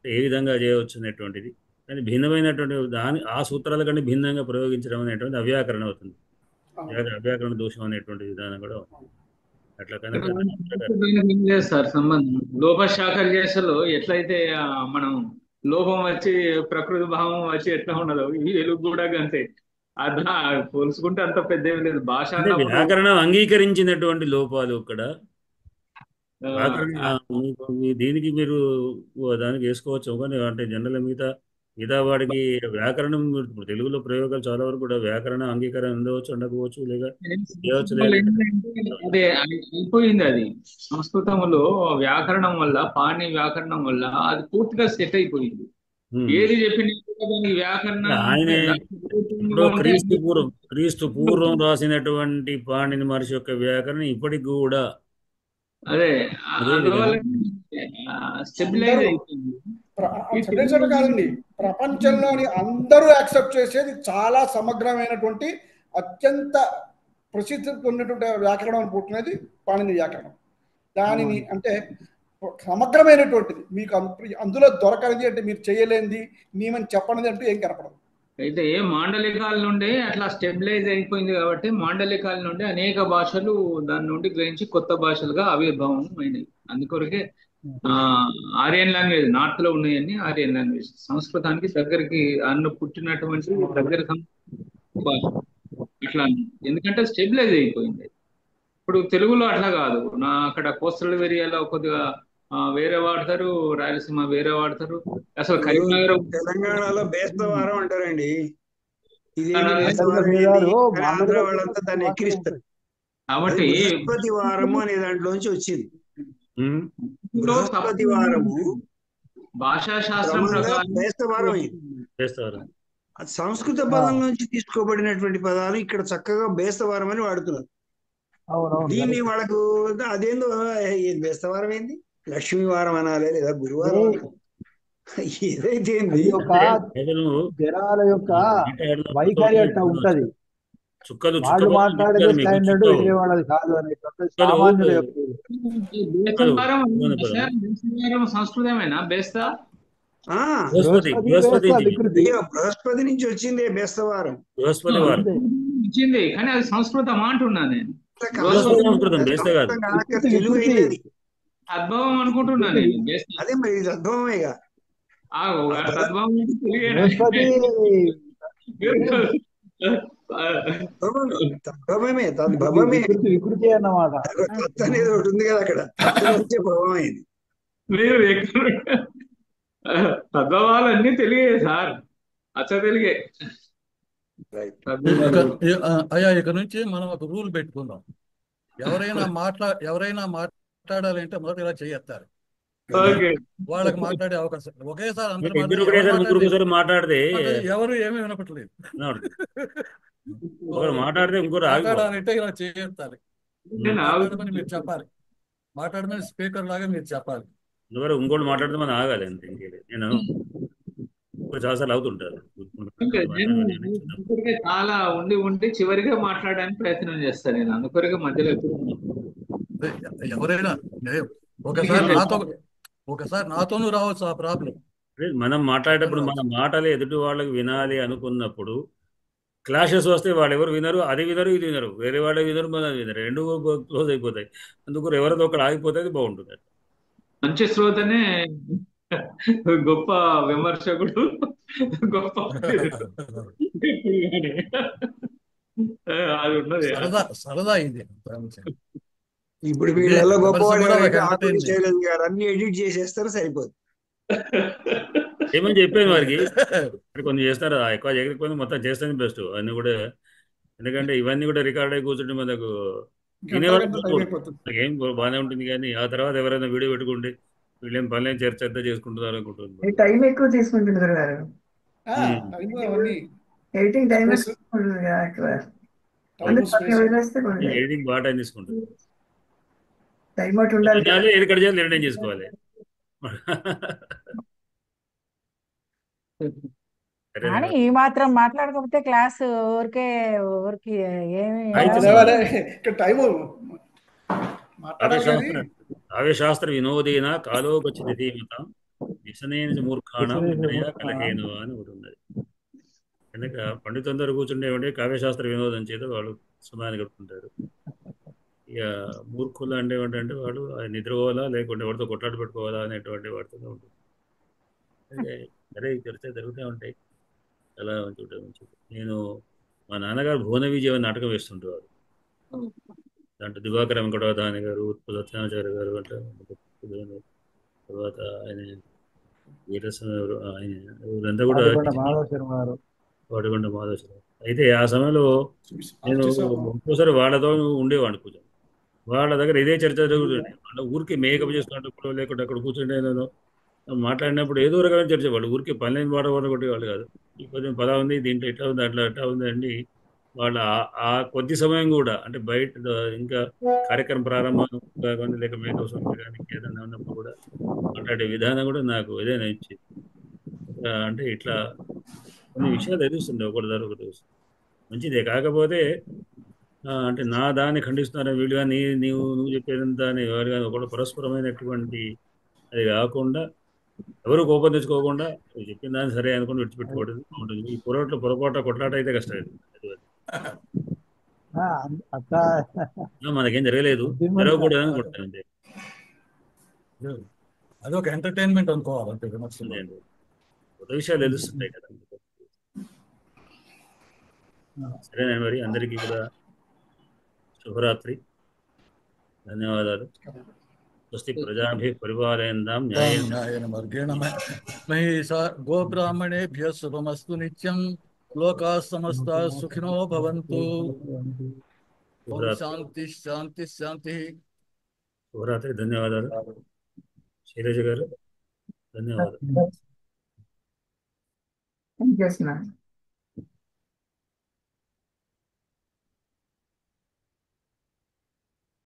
ఏ విధంగా చేయవచ్చు అనేటువంటిది. కానీ భిన్నమైనటువంటి ఆ సూత్రాల కంటే భిన్నంగా ప్రయోగించడం అనేటువంటి అవ్యాకరణ అవుతుంది. అవ్యాకరణ దోషం అనేటువంటి విధానం కూడా అట్లా కనుక సార్ సంబంధం లోపశాఖర్యసలో ఎట్లయితే మనం లోపం వచ్చి ప్రకృతి భావం వచ్చి ఎట్లా ఉండదు, ఈ వెలుగు కూడా అంతే. అదా పోల్చుకుంటే అంత పెద్ద ఏం లేదు భాష అంటే అన్నప్పుడు వ్యాకరణం అంగీకరించినటువంటి లోపాలు ఇక్కడ ఆ, వ్యాకరణ ఆ, దీనికి మీరు దానికి వేసుకోవచ్చు కానీ అంటే జనరల్ మిగతా వాడికి వ్యాకరణం ఇప్పుడు తెలుగులో ప్రయోగాలు చాలా వరకు కూడా వ్యాకరణ అంగీకారం ఉండవచ్చు ఉండకపోవచ్చు లేదా చేయవచ్చు సంస్కృతంలో లేదా ఏంటంటే అదే అయిపోయింది అది సంస్కృతంలో వ్యాకరణం వల్ల పాణి వ్యాకరణం వల్ల అది పూర్తిగా సెట్ అయిపోయింది. ఏది చెప్పినా కూడా దానికి వ్యాకరణం ఆయనే ఎప్పుడో అంటే క్రీస్తు పూర్వం రాసినటువంటి పాణిని మహర్షి యొక్క వ్యాకరణం ఇప్పటికి కూడా అదే అదే అందువల్ల విధంగా స్టెబిలైజ్ అందరూ అయిపోయింది. ఈ స్టెబిలైజర్ కాదండి, ప్రపంచంలోని అందరూ యాక్సెప్ట్ చేసేది చాలా సమగ్రమైనటువంటి అత్యంత ప్రసిద్ధి పొందినటువంటి వ్యాకరణం అని పుట్టినది పాణిని వ్యాకరణం. దానిని అంటే సమగ్రమైనటువంటిది, మీకు అందులో దొరకనిది అంటే మీరు చేయలేనిది మేమని చెప్పనిది అంటూ ఏం కనపడదు. అయితే మాండలికాల నుండి అట్లా స్టెబిలైజ్ అయిపోయింది కాబట్టి మాండలికాల నుండి అనేక భాషలు దాని నుండి గ్రహించి కొత్త భాషలుగా ఆవిర్భావం అయినాయి. అందుకొరకే ఆర్యన్ లాంగ్వేజ్ నార్త్ లో ఉన్నాయని ఆర్యన్ లాంగ్వేజ్ సంస్కృతానికి దగ్గరికి పుట్టినటువంటి దగ్గర భాష అట్లా ఎందుకంటే స్టెబిలైజ్ అయిపోయింది. ఇప్పుడు తెలుగులో అట్లా కాదు, అక్కడ కోస్టల్ ఏరియాలో కొద్దిగా వేరే వాడతారు, రాయలసీమ వేరే వాడతారు, అసలు కరీంనగర్ తెలంగాణలో బేస్తవారం అంటారండి. ఇదేంటి తెలంగాణ బేస్తవారం ఏంటి? కానీ ఆంధ్ర వాళ్ళంతా దాన్ని ఎక్కిరిస్తారు. కాబట్టి బృహస్పతి వారము అనే దాంట్లోంచి వచ్చింది. ఇందులో బృహస్పతి వారము భాషా శాస్త్రం క్రమంగా ప్రకారం బేస్తవారం అయింది. అది సంస్కృత పదం నుంచి తీసుకోబడినటువంటి పదాలు ఇక్కడ చక్కగా బేస్తవారం అని వాడుతున్నారు. దీన్ని వాళ్ళకు అదేందో బేస్తవారం ఏంది, లక్ష్మీవారం అనాలి లేదా గురువారం అనాలి. ఏదైతే ఏంది ఒక జనాల యొక్క వైఖరి అట్లా ఉంటది. వాళ్ళు మాట్లాడేది స్టాండర్డ్ వేరే వాళ్ళది కాదు అనేటువంటి సామాన్యుల యొక్క సంస్కృతమేనా బేస్తా? బృహస్పతి నుంచి వచ్చింది బేస్తవారం, వచ్చింది కానీ అది సంస్కృతం అంటున్నా నేను. తెలుగు అయినది అద్భవం అనుకుంటున్నా నేను. అదే మరి ఇది అద్భవమేగా. అద్భవం వికృతి అన్నమాట. తత్వ అనేది ఒకటి ఉంది కదా అక్కడ, వచ్చే ప్రభావం అయింది. మీరు ఎక్కడ తద్భవాలన్నీ తెలియే సార్, అచ్చ తెలిగే. అయ్యా ఇక నుంచి మనం ఒక రూల్ పెట్టుకుందాం. ఎవరైనా మాట్లాడాలంటే మొదట ఇలా చేయెత్తారు, వాళ్ళకి మాట్లాడే అవకాశం. ఒకేసారి అందరూ మాట్లాడితే ఎవరు ఏమీ వినపట్లేదు. మాట్లాడాలంటే ఇలా చేయెత్తాలి, మాట్లాడమని మీరు చెప్పాలి, మాట్లాడమని స్పీకర్ లాగా మీరు చెప్పాలి. ఇంకోటి మాట్లాడితే మనం ఆగాలి అంతే. నేను చాలాసార్లు అవుతుంటారు, చాలా ఉండి చివరిగా మాట్లాడడానికి ప్రయత్నం చేస్తాను నేను. అందుకొరకే మధ్యలో ఎవరైనా ఒకసారి నాతోనూ రావచ్చు ఆ ప్రాబ్లం. మనం మాట్లాడేటప్పుడు మన మాటలు ఎదుటి వాళ్ళకి వినాలి అనుకున్నప్పుడు క్లాషెస్ వస్తే వాళ్ళు ఎవరు వినరు, అది వినరు ఇది వినరు, వేరే వాళ్ళే వినరు మనం వినరు, రెండు క్లోజ్ అయిపోతాయి. అందుకు ఎవరిదో ఒకటి ఆగిపోతే అది బాగుంటుంది. మంచి శ్రోతనే గొప్ప విమర్శకుడు, గొప్ప అది ఉన్నది. సరదా ఇది. ఇప్పుడు వీళ్ళలో గొప్పవాడు అన్ని ఎడిట్ చేసేస్తారు, సరిపోదు. ఏమని చెప్పాను వారికి, కొన్ని చేస్తారు ఎక్కువ చేయకపోతే మొత్తం చేస్తేనే బెస్ట్ అన్ని కూడా. ఎందుకంటే ఇవన్నీ కూడా రికార్డ్ అయి కూర్చుంటే మనకు ఏం బాగానే ఉంటుంది, కానీ ఆ తర్వాత ఎవరైనా వీడియో పెట్టుకుంటే వీళ్ళేం పనులేం చర్చ చేసుకుంటున్నారు అనుకుంటుంది. టైం ఎక్కువ తీసుకుంటుంది గారు, ఎడిటింగ్ టైం ఎడిటింగ్ బాగా టైం తీసుకుంటుంది. టైం అవుట్ ఉండాలి, ఏది కట్ చేయాలి నిర్ణయం చేసుకోవాలి. కానీ ఈ మాత్రం మాట్లాడకపోతే క్లాస్ ఊరికి ఏమి కావ్యశాస్త్ర వినోదేన కాలోగచ్చిత తీమత వ్యసనేన మూర్ఖాణం కలహేను అని ఒకటి ఉన్నది. కనుక పండితులందరూ కూర్చుంటే ఏమంటే కావ్యశాస్త్ర వినోదం చేత వాళ్ళు సమయాన్ని గడుపుతుంటారు. ఇక మూర్ఖులు అంటే ఏమంటే వాళ్ళు నిద్రపోవాలా లేకుంటే వాడితో కొట్లాట పెట్టుకోవాలా అనేటువంటి వాటితో ఉంటుంది. సరే చర్చ జరుగుతూ ఉంటాయి అలా చూడటం. నేను మా నాన్నగారు భువన విజయ నాటకం వేస్తుంటారు. దాంట్లో దివాకర వెంకటవధాని గారు, సత్యనాచార్య గారు అంటే తర్వాత ఆయన వీరస్వామి గారు, ఆయన వీరంతా కూడా పాటికొండ మాధవ శర్మ గారు. వాటికొండ మాధవరావు. అయితే ఆ సమయంలో నేను ఆర్టిస్ట్ ఒక్కోసారి వాళ్ళతో ఉండేవాడిని కూర్చొని. వాళ్ళ దగ్గర ఇదే చర్చ జరుగుతుంది. వాళ్ళ ఊరికి మేకప్ చేసుకున్నప్పుడు లేకుంటే అక్కడ కూర్చుంటే నేను మాట్లాడినప్పుడు ఏదో రకమైన చర్చ. వాళ్ళు ఊరికి పనిలేని మాట కూడా కొట్టేవాళ్ళు కాదు. ఈ కొంచెం పదా ఉంది, దీంట్లో ఇట్లా ఉంది, అట్లా ఎట్లా ఉంది అండి. వాళ్ళ ఆ కొద్ది సమయం కూడా అంటే బయట ఇంకా కార్యక్రమం ప్రారంభం కానీ లేక మేకప్ కానీ ఏదైనా ఉన్నప్పుడు కూడా మాట్లాడే విధానం కూడా నాకు ఏదైనా ఇచ్చింది. అంటే ఇట్లా కొన్ని విషయాలు తెలుస్తుంది, ఒకటి తర్వాత ఒకటి తెలుస్తుంది. మంచిదే. కాకపోతే అంటే నా దాన్ని ఖండిస్తున్నారని వీళ్ళు కానీ నువ్వు చెప్పేదంతా అని ఎవరు కానీ ఒకటి పరస్పరమైనటువంటి అది కాకుండా ఎవరు కోపం తెచ్చుకోకుండా నువ్వు చెప్పిన దాన్ని సరే అనుకుని విడిచిపెట్టుకోవడం బాగుంటుంది. ఈ పొరపాటు కొట్లాట అయితే కష్టం. అట్లా మనకేం జరగలేదు, జరగకూడదు అనుకుంటాను అంతే. అదొక ఎంటర్టైన్మెంట్ అనుకోవాలి అంతే. విమర్శలు కొత్త విషయాలు తెలుస్తుంటాయి కదా. సరేనండి, మరి అందరికీ కూడా శుభరాత్రి, ధన్యవాదాలు. స్వస్తి ప్రజాభి పరిపాలయంతాం న్యాయేన మార్గేణ మహేషా గోబ్రాహ్మణేభ్యః శుభమస్తు నిత్యం. లోకాః సమస్తాః సుఖినో భవంతు. ఓం శాంతి శాంతి శాంతి. శుభరాత్రి. ధన్యవాదాలు. శైలజ గారు ధన్యవాదాలు. Thank you.